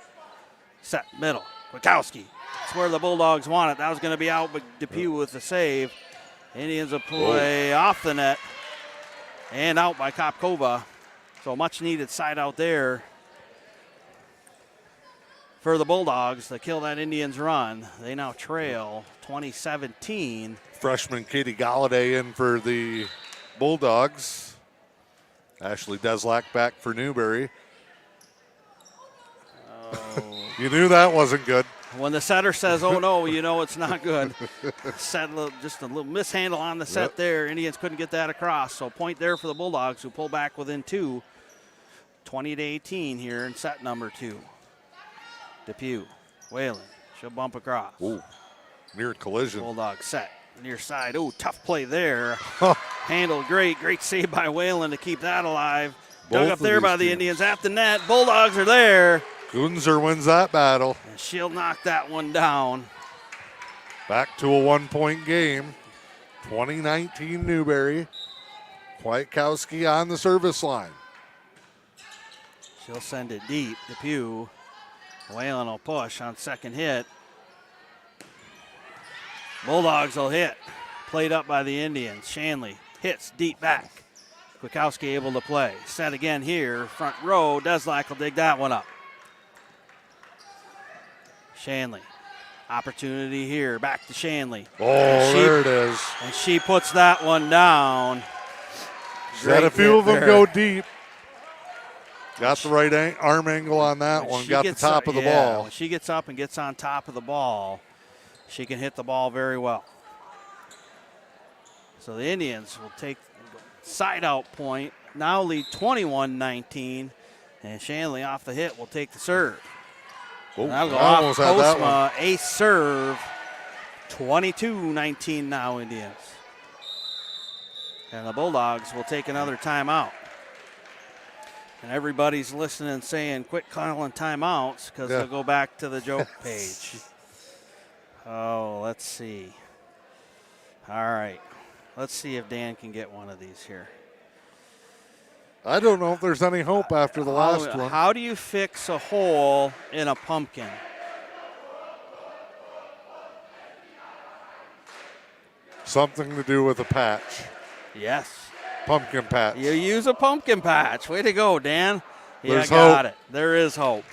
Speaker 1: Set middle. Kwiatkowski. That's where the Bulldogs want it. That was going to be out, but Depew with the save. Indians will play off the net and out by Kopkova. So much needed side out there for the Bulldogs to kill that Indians run. They now trail 20-17.
Speaker 2: Freshman Katie Galladay in for the Bulldogs. Ashley Deslack back for Newberry. You knew that wasn't good.
Speaker 1: When the setter says, oh no, you know it's not good. Just a little mishandle on the set there. Indians couldn't get that across. So point there for the Bulldogs, who pull back within 2. 20-18 here in set number 2. Depew, Whalen, she'll bump across.
Speaker 2: Ooh, near collision.
Speaker 1: Bulldogs set near side. Ooh, tough play there. Handled great save by Whalen to keep that alive. Dug up there by the Indians at the net. Bulldogs are there.
Speaker 2: Gunzer wins that battle.
Speaker 1: And she'll knock that one down.
Speaker 2: Back to a 1-point game. 2019 Newberry. Kwiatkowski on the service line.
Speaker 1: She'll send it deep. Depew. Whalen will push on second hit. Bulldogs will hit. Played up by the Indians. Shanley hits deep back. Kwiatkowski able to play. Set again here. Front row. Deslack will dig that one up. Shanley Opportunity here. Back to Shanley.
Speaker 2: Oh, there it is.
Speaker 1: And she puts that one down.
Speaker 2: She's had a few of them go deep. Got the right arm angle on that one. Got the top of the ball.
Speaker 1: When she gets up and gets on top of the ball, she can hit the ball very well. So the Indians will take side out point. Now lead 21-19. And Shanley off the hit will take the serve.
Speaker 2: Oh,
Speaker 1: that'll go
Speaker 2: almost
Speaker 1: off
Speaker 2: had that one.
Speaker 1: Postma. Ace serve. 22-19 now, Indians. And the Bulldogs will take another timeout. And everybody's listening and saying, quit calling timeouts because they'll go back to the joke page. Oh, let's see. All right. Let's see if Dan can get one of these here.
Speaker 2: I don't know if there's any hope after the last one.
Speaker 1: How do you fix a hole in a pumpkin?
Speaker 2: Something to do with a patch.
Speaker 1: Yes.
Speaker 2: Pumpkin patch.
Speaker 1: You use a pumpkin patch. Way to go, Dan.
Speaker 2: There's
Speaker 1: got
Speaker 2: hope.
Speaker 1: it. There is hope.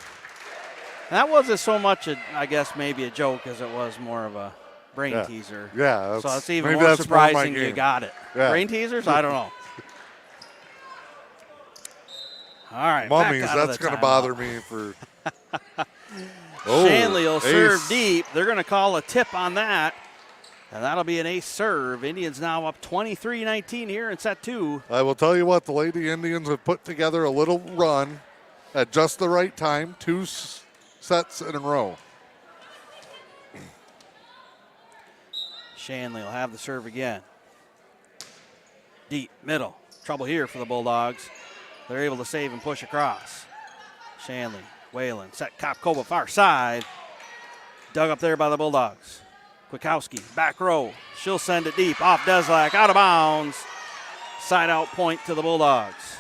Speaker 1: That wasn't so much, I guess, maybe a joke as it was more of a brain teaser.
Speaker 2: Yeah.
Speaker 1: So it's even
Speaker 2: maybe
Speaker 1: more
Speaker 2: that's
Speaker 1: surprising
Speaker 2: more
Speaker 1: you got it.
Speaker 2: Yeah.
Speaker 1: Brain teasers? I don't know. All right.
Speaker 2: Mummies,
Speaker 1: back out of
Speaker 2: that's
Speaker 1: the
Speaker 2: going to
Speaker 1: timeout.
Speaker 2: bother me for.
Speaker 1: Shanley will
Speaker 2: ace.
Speaker 1: serve deep. They're going to call a tip on that. And that'll be an ace serve. Indians now up 23-19 here in set 2.
Speaker 2: I will tell you what, the Lady Indians have put together a little run at just the right time, 2 sets in a row.
Speaker 1: Shanley will have the serve again. Deep, middle. Trouble here for the Bulldogs. They're able to save and push across. Shanley, Whalen, set Kopkova far side. Dug up there by the Bulldogs. Kwiatkowski, back row. She'll send it deep. Off Deslak, out of bounds. Side out point to the Bulldogs.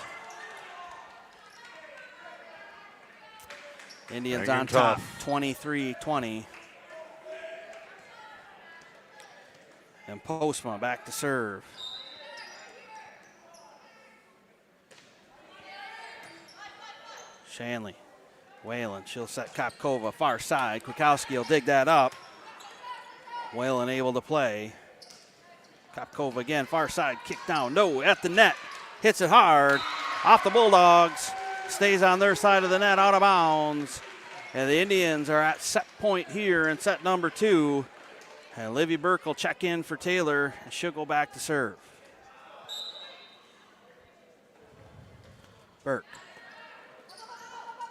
Speaker 1: Indians on top, 23-20. And Postma back to serve. Shanley, Whalen, she'll set Kopkova far side. Kwiatkowski will dig that up. Whalen able to play. Kopkova again, far side, kick down, no, at the net. Hits it hard, off the Bulldogs. Stays on their side of the net, out of bounds. And the Indians are at set point here in set number 2. And Livy Burke will check in for Taylor, and she'll go back to serve. Burke.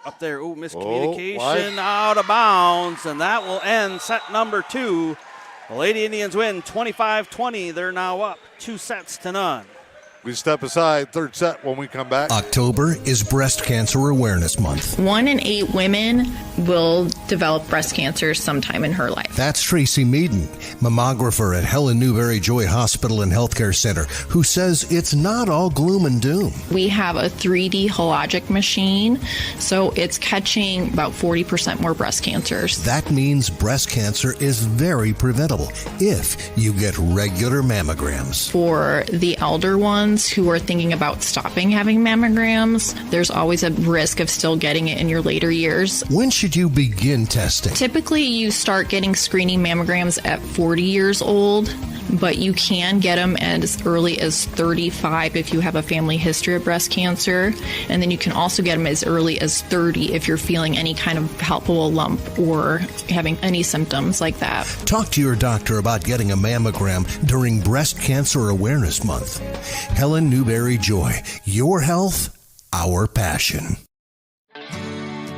Speaker 1: Up there, miscommunication, out of bounds, and that will end set number 2. The Lady Indians win 25-20. They're now up 2-0.
Speaker 2: We step aside, third set when we come back.
Speaker 3: October is Breast Cancer Awareness Month.
Speaker 4: 1 in 8 women will develop breast cancer sometime in her life.
Speaker 3: That's Tracy Meaden, mammographer at Helen Newberry Joy Hospital and Healthcare Center, who says it's not all gloom and doom.
Speaker 4: We have a 3D hologic machine, so it's catching about 40% more breast cancers.
Speaker 3: That means breast cancer is very preventable if you get regular mammograms.
Speaker 4: For the elder ones who are thinking about stopping having mammograms, there's always a risk of still getting it in your later years.
Speaker 3: When should you begin testing?
Speaker 4: Typically, you start getting screening mammograms at 40 years old, but you can get them as early as 35 if you have a family history of breast cancer. And then you can also get them as early as 30 if you're feeling any kind of palpable lump or having any symptoms like that.
Speaker 3: Talk to your doctor about getting a mammogram during Breast Cancer Awareness Month. Helen Newberry Joy, your health, our passion.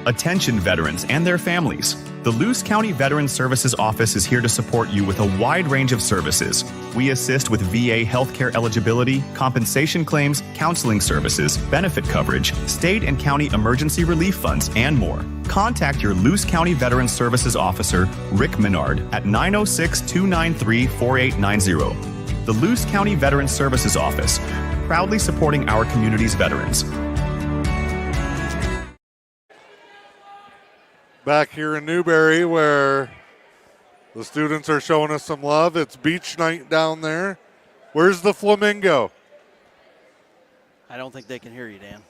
Speaker 8: Attention veterans and their families. The Luce County Veterans Services Office is here to support you with a wide range of services. We assist with VA healthcare eligibility, compensation claims, counseling services, benefit coverage, state and county emergency relief funds, and more. Contact your Luce County Veterans Services Officer, Rick Menard, at 906-293-4890. The Luce County Veterans Services Office, proudly supporting our community's veterans.
Speaker 2: Back here in Newberry where the students are showing us some love. It's beach night down there. Where's the flamingo?
Speaker 1: I don't think they can hear you, Dan.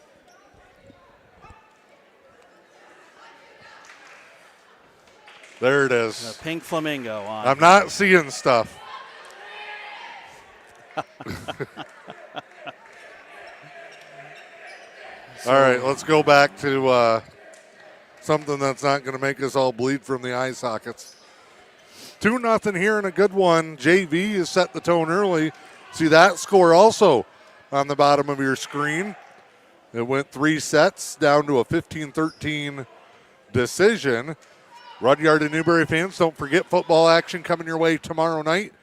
Speaker 2: There it
Speaker 1: The
Speaker 2: is.
Speaker 1: pink flamingo on.
Speaker 2: I'm not seeing stuff. All right, let's go back to something that's not going to make us all bleed from the eye sockets. 2-0 here and a good one. JV has set the tone early. See that score also on the bottom of your screen. It went 3 sets down to a 15-13 decision. Rudyard and Newberry fans, don't forget football action coming your way tomorrow night.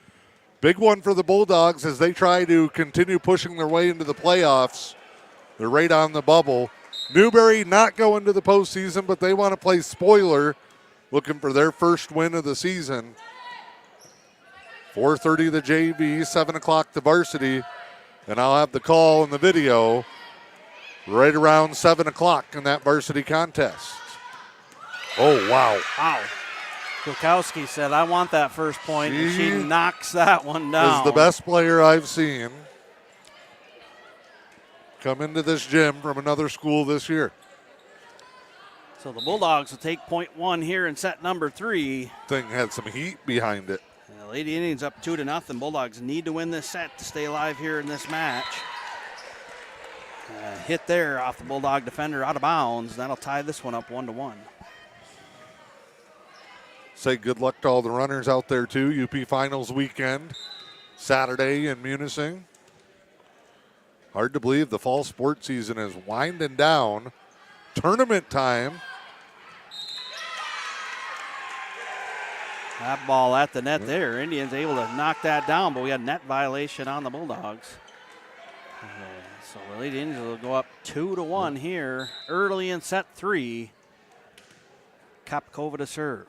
Speaker 2: Big one for the Bulldogs as they try to continue pushing their way into the playoffs. They're right on the bubble. Newberry not going to the postseason, but they want to play spoiler, looking for their first win of the season. 4:30 the JV, 7 o'clock the varsity, and I'll have the call and the video right around 7 o'clock in that varsity contest. Oh, wow.
Speaker 1: Wow. Kukowski said, I want that first point, and she knocks that one down.
Speaker 2: Is the best player I've seen come into this gym from another school this year.
Speaker 1: So the Bulldogs will take point 1 here in set number 3.
Speaker 2: Thing had some heat behind it.
Speaker 1: The Lady Indians up 2-0. Bulldogs need to win this set to stay alive here in this match. Hit there off the Bulldog defender out of bounds. That'll tie this one up 1-1.
Speaker 2: Say good luck to all the runners out there too. UP Finals weekend, Saturday in Munising. Hard to believe the fall sports season is winding down. Tournament time.
Speaker 1: That ball at the net there. Indians able to knock that down, but we had net violation on the Bulldogs. So the Lady Indians will go up 2-1 here early in set 3. Kopkova to serve.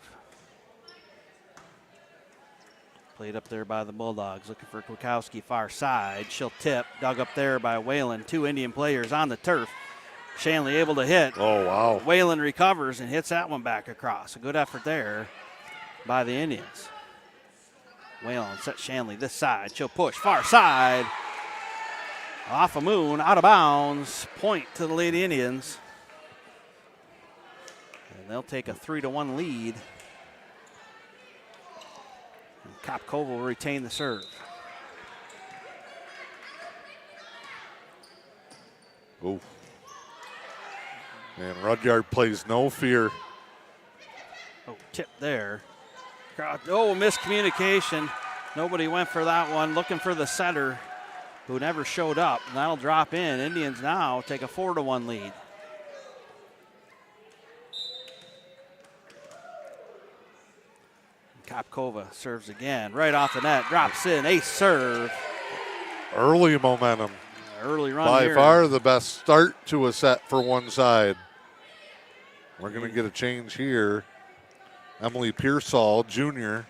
Speaker 1: Played up there by the Bulldogs, looking for Kwiatkowski far side. She'll tip, dug up there by Whalen. 2 Indian players on the turf. Shanley able to hit.
Speaker 2: Oh, wow.
Speaker 1: Whalen recovers and hits that one back across. A good effort there by the Indians. Whalen sets Shanley this side. She'll push far side. Off a moon, out of bounds. Point to the Lady Indians. And they'll take a 3-1 lead. Kopkova will retain the serve.
Speaker 2: Oh. And Rudyard plays no fear.
Speaker 1: Oh, tip there. Oh, miscommunication. Nobody went for that one. Looking for the setter who never showed up. And that'll drop in. Indians now take a 4-1 lead. Kopkova serves again. Right off the net. Drops in. Ace serve.
Speaker 2: Early momentum.
Speaker 1: Early run
Speaker 2: By
Speaker 1: here.
Speaker 2: far the best start to a set for one side. We're going to get a change here. Emily Pearsall, Jr.,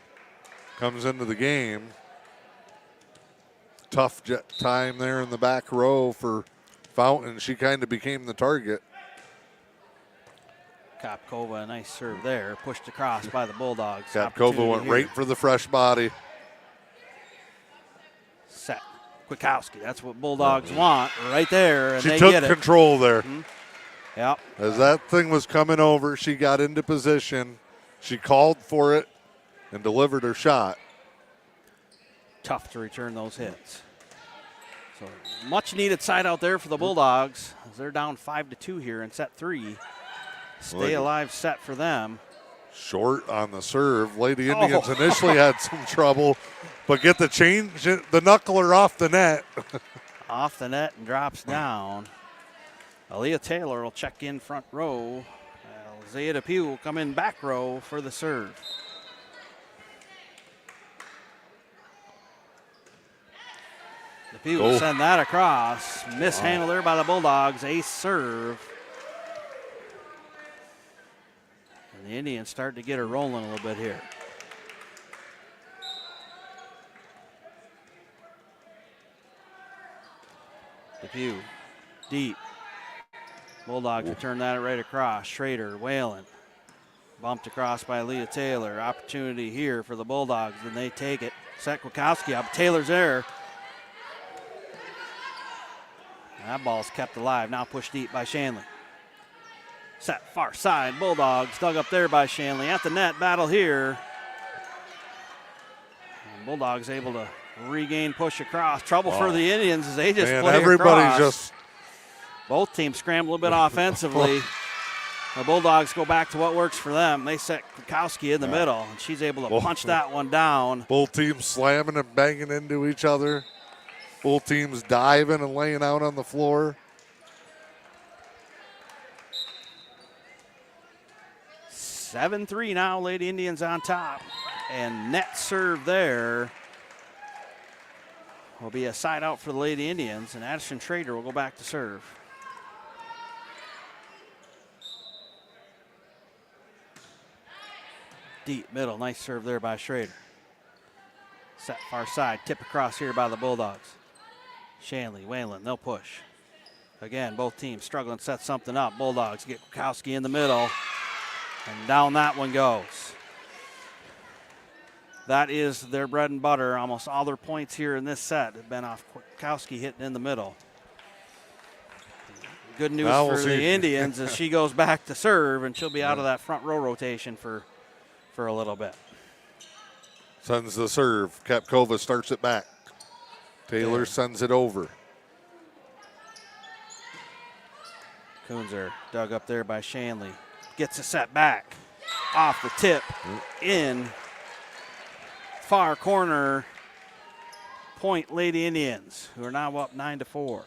Speaker 2: comes into the game. Tough time there in the back row for Fountain. She kind of became the target.
Speaker 1: Kopkova, a nice serve there. Pushed across by the Bulldogs.
Speaker 2: Kopkova went right for the fresh body.
Speaker 1: Set. Kwiatkowski, that's what Bulldogs want right there, and
Speaker 2: She
Speaker 1: they
Speaker 2: took
Speaker 1: get it.
Speaker 2: control there.
Speaker 1: Mm-hmm. Yep.
Speaker 2: As that thing was coming over, she got into position. She called for it and delivered her shot.
Speaker 1: Tough to return those hits. So much needed side out there for the Bulldogs as they're down 5-2 here in set 3. Stay alive set for them.
Speaker 2: Short on the serve. Lady Indians initially had some trouble, but get the change, the knuckler off the net.
Speaker 1: Off the net and drops down. Aaliyah Taylor will check in front row. Zaya Depew will come in back row for the serve. Depew will send that across. Mishandled there by the Bulldogs. Ace serve. And the Indians start to get her rolling a little bit here. Depew, deep. Bulldogs return that right across. Schrader, Whalen. Bumped across by Leah Taylor. Opportunity here for the Bulldogs, and they take it. Set Kwiatkowski up. Taylor's there. That ball's kept alive. Now pushed deep by Shanley. Set far side. Bulldogs dug up there by Shanley. At the net, battle here. And Bulldogs able to regain, push across. Trouble for the Indians as they just play
Speaker 2: everybody's
Speaker 1: across.
Speaker 2: just.
Speaker 1: Both teams scramble a bit offensively. The Bulldogs go back to what works for them. They set Kukowski in the middle, and she's able to punch that one down.
Speaker 2: Both teams slamming and banging into each other. Both teams diving and laying out on the floor.
Speaker 1: 7-3 now, Lady Indians on top. And net serve there will be a side out for the Lady Indians, and Addison Schrader will go back to serve. Deep middle, nice serve there by Schrader. Set far side, tip across here by the Bulldogs. Shanley, Whalen, they'll push. Again, both teams struggling to set something up. Bulldogs get Kukowski in the middle, and down that one goes. That is their bread and butter. Almost all their points here in this set have been off Kukowski hitting in the middle. Good news for the Indians as she goes back to serve, and she'll be out of that front row rotation for a little bit.
Speaker 2: Sends the serve. Kapkova starts it back. Taylor sends it over.
Speaker 1: Kunzer dug up there by Shanley. Gets a set back. Off the tip. In. Far corner. Point Lady Indians, who are now up 9-4.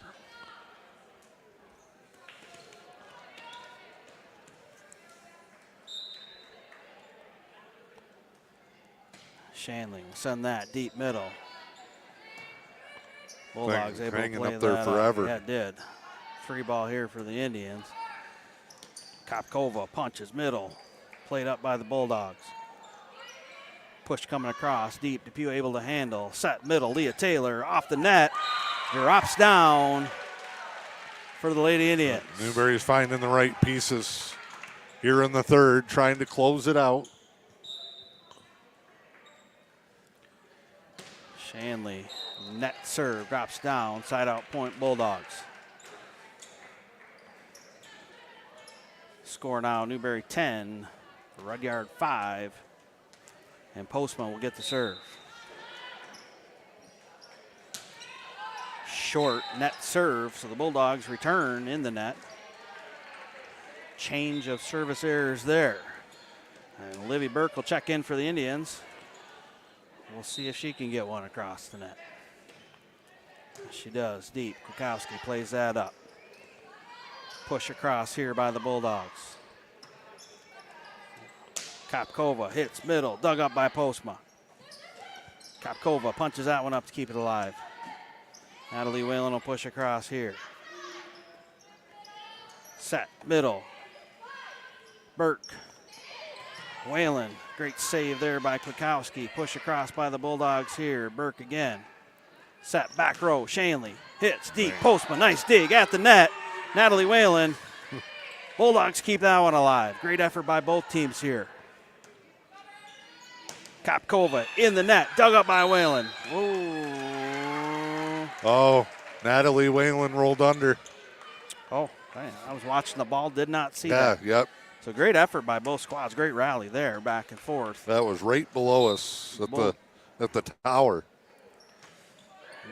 Speaker 1: Shanley will send that deep middle. Bulldogs able to play
Speaker 2: up there
Speaker 1: that
Speaker 2: forever.
Speaker 1: Yeah, it did. Free ball here for the Indians. Kopkova punches middle. Played up by the Bulldogs. Push coming across. Deep. Depew able to handle. Set middle. Leah Taylor off the net. Drops down for the Lady Indians.
Speaker 2: Newberry's finding the right pieces here in the third, trying to close it out.
Speaker 1: Shanley, net serve, drops down, side out point Bulldogs. Score now, Newberry 10, Rudyard 5, and Postman will get the serve. Short net serve, so the Bulldogs return in the net. Change of service errors there. And Livy Burke will check in for the Indians. We'll see if she can get one across the net. She does. Deep. Kukowski plays that up. Push across here by the Bulldogs. Kopkova hits middle. Dug up by Postma. Kopkova punches that one up to keep it alive. Natalie Whalen will push across here. Set. Middle. Burke. Whalen, great save there by Kukowski. Push across by the Bulldogs here. Burke again. Set back row. Shanley hits deep. Postman, nice dig at the net. Natalie Whalen. Bulldogs keep that one alive. Great effort by both teams here. Kopkova in the net. Dug up by Whalen.
Speaker 2: Oh, Natalie Whalen rolled under.
Speaker 1: Oh, man, I was watching the ball. Did not see that.
Speaker 2: Yep.
Speaker 1: So great effort by both squads. Great rally there, back and forth.
Speaker 2: That was right below us at the tower.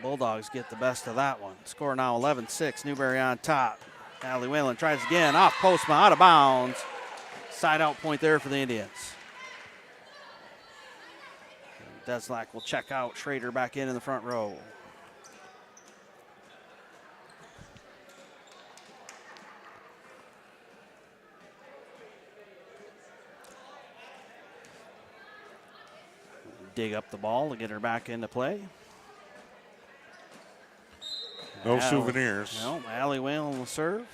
Speaker 1: Bulldogs get the best of that one. Score now 11-6. Newberry on top. Natalie Whalen tries again. Off Postma, out of bounds. Side out point there for the Indians. Deslak will check out. Schrader back in the front row. Dig up the ball to get her back into play.
Speaker 2: No souvenirs.
Speaker 1: No, Allie Whalen will serve.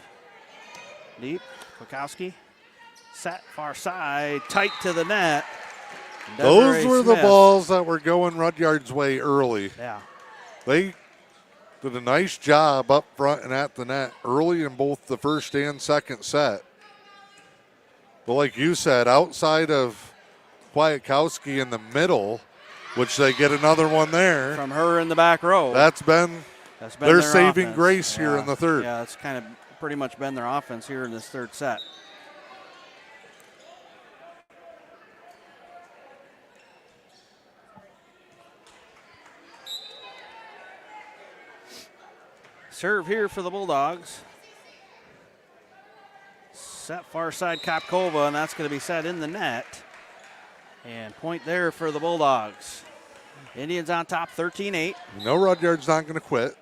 Speaker 1: Deep, Kukowski. Set, far side, tight to the net.
Speaker 2: Those were the balls that were going Rudyard's way early.
Speaker 1: Yeah.
Speaker 2: They did a nice job up front and at the net early in both the first and second set. But like you said, outside of Kwiatkowski in the middle, which they get another one there.
Speaker 1: From her in the back row.
Speaker 2: That's been their saving
Speaker 1: offense.
Speaker 2: grace here in the third.
Speaker 1: Yeah, it's kind of pretty much been their offense here in this third set. Serve here for the Bulldogs. Set far side Kopkova, and that's going to be set in the net. And point there for the Bulldogs. Indians on top 13-8.
Speaker 2: No, Rudyard's not going to quit.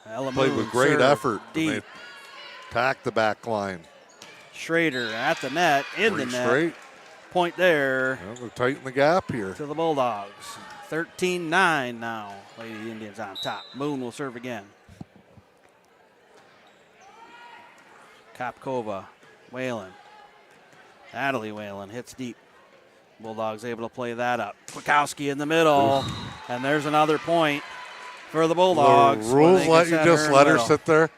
Speaker 2: Played with great effort.
Speaker 1: Deep.
Speaker 2: They packed the back line.
Speaker 1: Schrader at the net, in the net.
Speaker 2: Straight.
Speaker 1: Point there.
Speaker 2: Well, they'll tighten the gap here.
Speaker 1: To the Bulldogs. 13-9 now. Lady Indians on top. Moon will serve again. Kopkova, Whalen. Natalie Whalen hits deep. Bulldogs able to play that up. Kwiatkowski in the middle. And there's another point for the Bulldogs.
Speaker 2: The rules let you just let her sit there?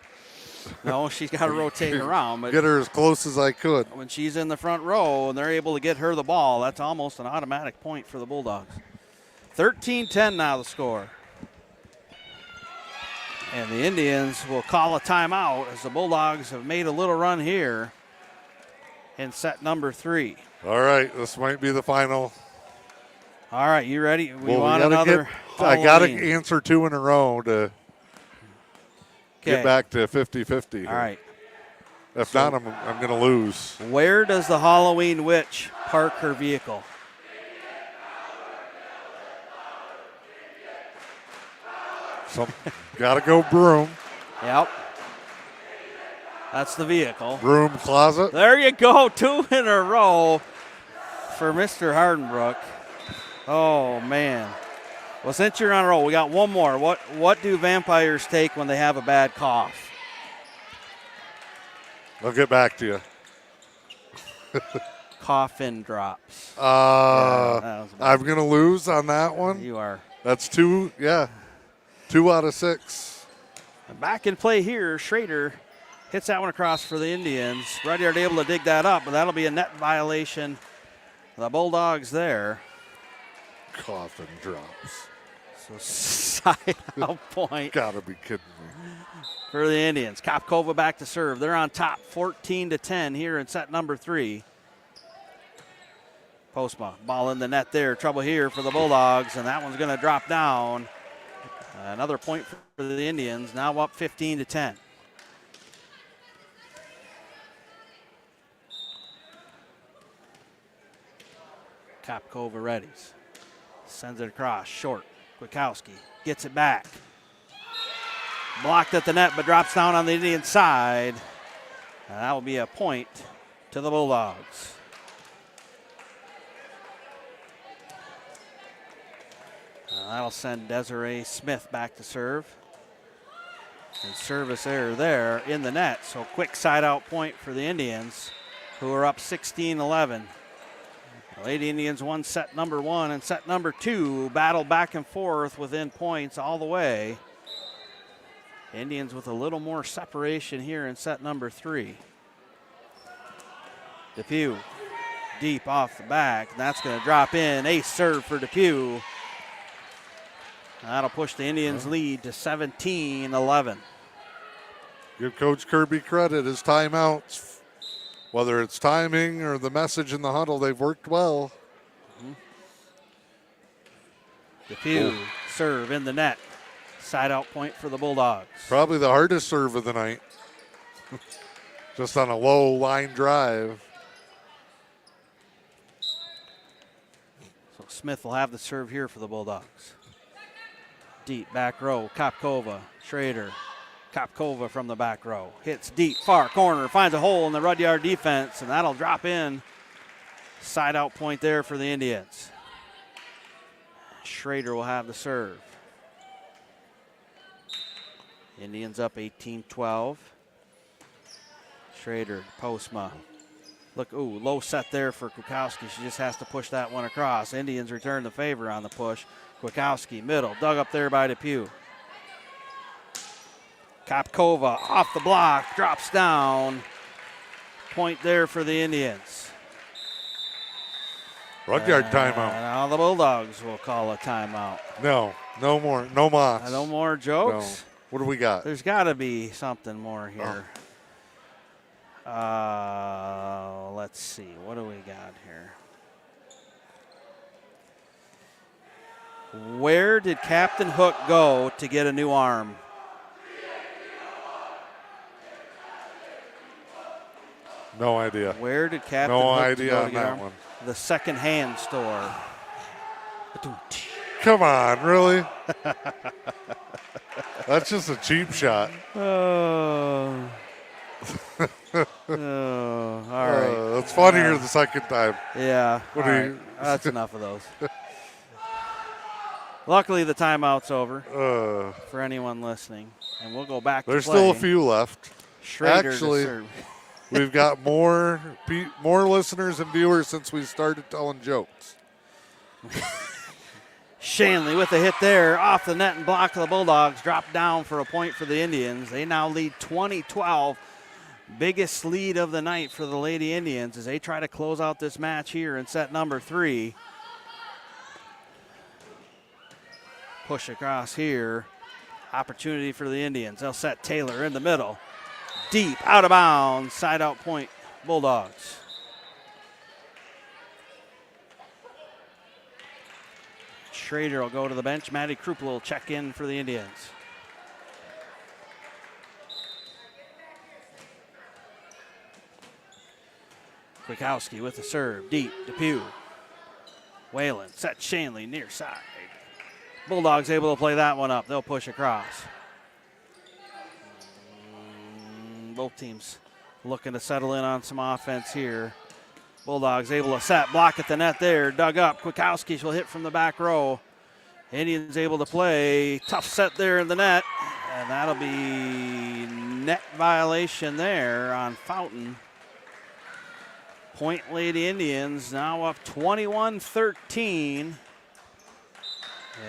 Speaker 1: No, she's got to rotate around. But
Speaker 2: get her as close as I could.
Speaker 1: When she's in the front row and they're able to get her the ball, that's almost an automatic point for the Bulldogs. 13-10 now the score. And the Indians will call a timeout as the Bulldogs have made a little run here in set number 3.
Speaker 2: All right, this might be the final.
Speaker 1: All right, you ready? We
Speaker 2: well,
Speaker 1: want another
Speaker 2: I got to answer 2 in a row to get back to 50-50.
Speaker 1: All right.
Speaker 2: If not, I'm going to lose.
Speaker 1: Where does the Halloween witch park her vehicle?
Speaker 2: Got to go broom.
Speaker 1: Yep. That's the vehicle.
Speaker 2: Broom closet.
Speaker 1: There you go. 2 in a row for Mr. Hardenbrook. Oh, man. Well, since you're on a roll, we got one more. What do vampires take when they have a bad cough?
Speaker 2: I'll get back to you.
Speaker 1: Coffin drops.
Speaker 2: I'm going to lose on that one.
Speaker 1: You are.
Speaker 2: That's 2, yeah. 2 out of 6.
Speaker 1: Back in play here, Schrader hits that one across for the Indians. Rudyard able to dig that up, but that'll be a net violation. The Bulldogs there.
Speaker 2: Coffin drops.
Speaker 1: So side out point.
Speaker 2: Gotta be kidding me.
Speaker 1: For the Indians. Kopkova back to serve. They're on top 14-10 here in set number 3. Postma, ball in the net there. Trouble here for the Bulldogs, and that one's going to drop down. Another point for the Indians, now up 15-10. Kopkova readies. Sends it across, short. Kwiatkowski gets it back. Blocked at the net, but drops down on the Indian side. And that will be a point to the Bulldogs. That'll send Desiree Smith back to serve. And service error there in the net. So quick side out point for the Indians, who are up 16-11. The Lady Indians won set number 1 and set number 2. Battle back and forth within points all the way. Indians with a little more separation here in set number 3. Depew deep off the back. And that's going to drop in. Ace serve for Depew. That'll push the Indians' lead to 17-11.
Speaker 2: Give Coach Kirby credit. His timeouts, whether it's timing or the message in the huddle, they've worked well.
Speaker 1: Depew serve in the net. Side out point for the Bulldogs.
Speaker 2: Probably the hardest serve of the night. Just on a low line drive.
Speaker 1: So Smith will have the serve here for the Bulldogs. Deep back row, Kopkova, Schrader. Kopkova from the back row. Hits deep, far corner, finds a hole in the Rudyard defense, and that'll drop in. Side out point there for the Indians. Schrader will have the serve. Indians up 18-12. Schrader, Postma. Look, low set there for Kwiatkowski. She just has to push that one across. Indians return the favor on the push. Kwiatkowski, middle, dug up there by Depew. Kopkova off the block, drops down. Point there for the Indians.
Speaker 2: Rudyard timeout.
Speaker 1: Now the Bulldogs will call a timeout.
Speaker 2: No more, no mas.
Speaker 1: No more jokes?
Speaker 2: No. What do we got?
Speaker 1: There's got to be something more here. Let's see. What do we got here? Where did Captain Hook go to get a new arm?
Speaker 2: No idea.
Speaker 1: Where did Captain
Speaker 2: No
Speaker 1: Hook
Speaker 2: idea
Speaker 1: go to
Speaker 2: on
Speaker 1: get
Speaker 2: that
Speaker 1: arm?
Speaker 2: one.
Speaker 1: The second-hand store.
Speaker 2: Come on, really? That's just a cheap shot.
Speaker 1: Oh. Oh, all right.
Speaker 2: It's funnier the second time.
Speaker 1: Yeah.
Speaker 2: What
Speaker 1: all
Speaker 2: do
Speaker 1: right.
Speaker 2: you-
Speaker 1: That's enough of those. Luckily, the timeout's over for anyone listening, and we'll go back
Speaker 2: There's
Speaker 1: to play.
Speaker 2: still a few left.
Speaker 1: Schrader to
Speaker 2: Actually,
Speaker 1: serve.
Speaker 2: we've got more listeners and viewers since we started telling jokes.
Speaker 1: Shanley with the hit there off the net and block of the Bulldogs. Drop down for a point for the Indians. They now lead 20-12. Biggest lead of the night for the Lady Indians as they try to close out this match here in set number 3. Push across here. Opportunity for the Indians. They'll set Taylor in the middle. Deep, out of bounds, side out point, Bulldogs. Schrader will go to the bench. Maddie Kruppel will check in for the Indians. Kwiatkowski with the serve. Deep, Depew. Whalen set Shanley near side. Bulldogs able to play that one up. They'll push across. Both teams looking to settle in on some offense here. Bulldogs able to set, block at the net there, dug up. Kwiatkowski will hit from the back row. Indians able to play. Tough set there in the net, and that'll be net violation there on Fountain. Point Lady Indians now up 21-13.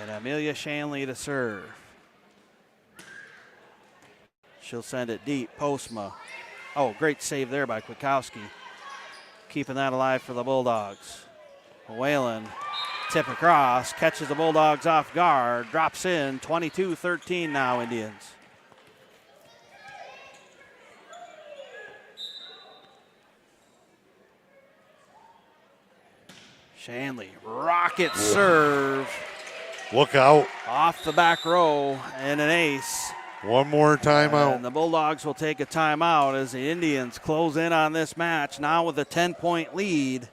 Speaker 1: And Amelia Shanley to serve. She'll send it deep. Postma. Oh, great save there by Kwiatkowski. Keeping that alive for the Bulldogs. Whalen, tip across, catches the Bulldogs off guard, drops in, 22-13 now, Indians. Shanley, rocket serve.
Speaker 2: Look out.
Speaker 1: Off the back row and an ace.
Speaker 2: One more timeout.
Speaker 1: And the Bulldogs will take a timeout as the Indians close in on this match now with a 10-point lead.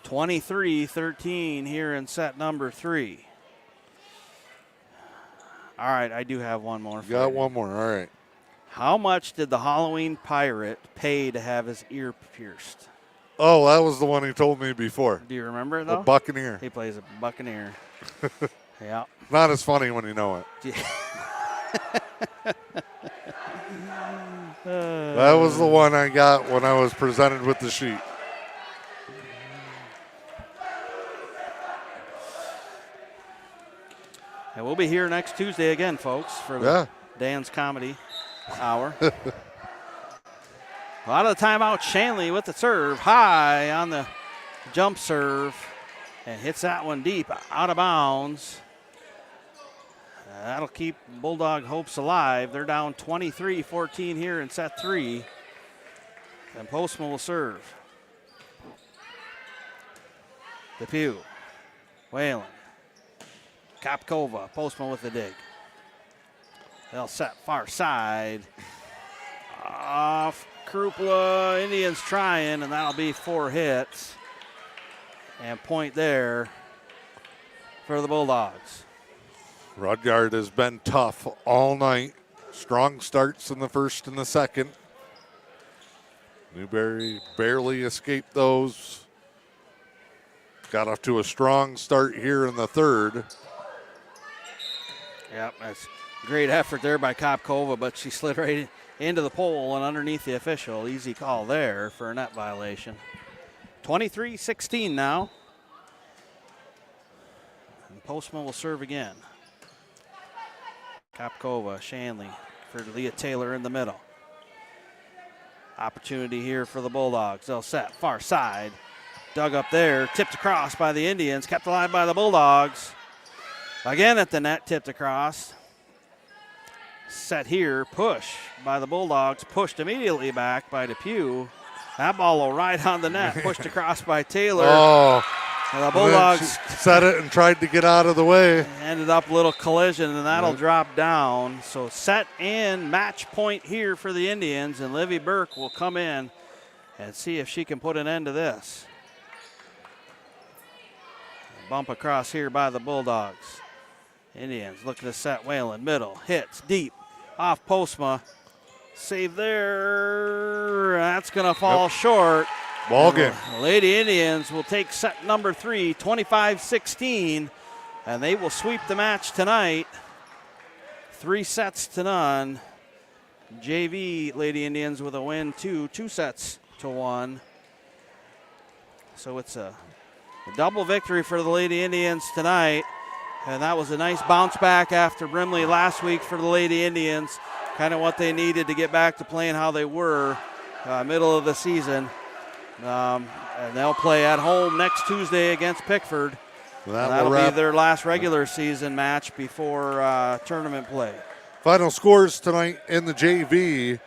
Speaker 1: 23-13 here in set number 3. All right, I do have one more.
Speaker 2: You got one more, all right.
Speaker 1: How much did the Halloween pirate pay to have his ear pierced?
Speaker 2: Oh, that was the one he told me before.
Speaker 1: Do you remember, though?
Speaker 2: The Buccaneer.
Speaker 1: He plays a Buccaneer. Yeah.
Speaker 2: Not as funny when you know it. That was the one I got when I was presented with the sheet.
Speaker 1: And we'll be here next Tuesday again, folks, for the Dan's Comedy Hour. Out of the timeout, Shanley with the serve, high on the jump serve, and hits that one deep, out of bounds. That'll keep Bulldog hopes alive. They're down 23-14 here in set 3. And Postma will serve. Depew, Whalen, Kopkova, Postma with the dig. They'll set far side. Off Kruppel, Indians trying, and that'll be 4 hits. And point there for the Bulldogs.
Speaker 2: Rudyard has been tough all night. Strong starts in the first and the second. Newberry barely escaped those. Got off to a strong start here in the third.
Speaker 1: Yep, that's great effort there by Kopkova, but she slid right into the pole and underneath the official. Easy call there for a net violation. 23-16 now. And Postma will serve again. Kopkova, Shanley for Leah Taylor in the middle. Opportunity here for the Bulldogs. They'll set far side. Dug up there, tipped across by the Indians, kept alive by the Bulldogs. Again at the net, tipped across. Set here, push by the Bulldogs, pushed immediately back by Depew. That ball will ride on the net, pushed across by Taylor.
Speaker 2: Oh.
Speaker 1: And the Bulldogs
Speaker 2: set it and tried to get out of the way.
Speaker 1: Ended up a little collision, and that'll drop down. So set and match point here for the Indians, and Livy Burke will come in and see if she can put an end to this. Bump across here by the Bulldogs. Indians looking to set Whalen. Middle, hits, deep, off Postma. Save there. That's going to fall short.
Speaker 2: Ball game.
Speaker 1: The Lady Indians will take set number 3, 25-16, and they will sweep the match tonight. 3-0. JV Lady Indians with a win, 2-1. So it's a double victory for the Lady Indians tonight. And that was a nice bounce back after Brimley last week for the Lady Indians. Kind of what they needed to get back to playing how they were middle of the season. And they'll play at home next Tuesday against Pickford. That'll be their last regular season match before tournament play.
Speaker 2: Final scores tonight in the JV.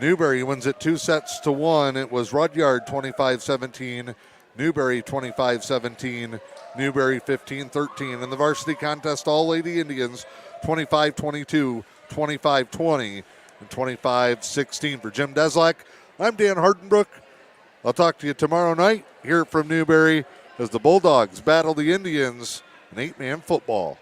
Speaker 2: Newberry wins it 2-1. It was Rudyard 25-17, Newberry 25-17, Newberry 15-13. In the varsity contest, all Lady Indians 25-22, 25-20, and 25-16. For Jim Deslak, I'm Dan Hardenbrook. I'll talk to you tomorrow night here from Newberry as the Bulldogs battle the Indians in 8-man football.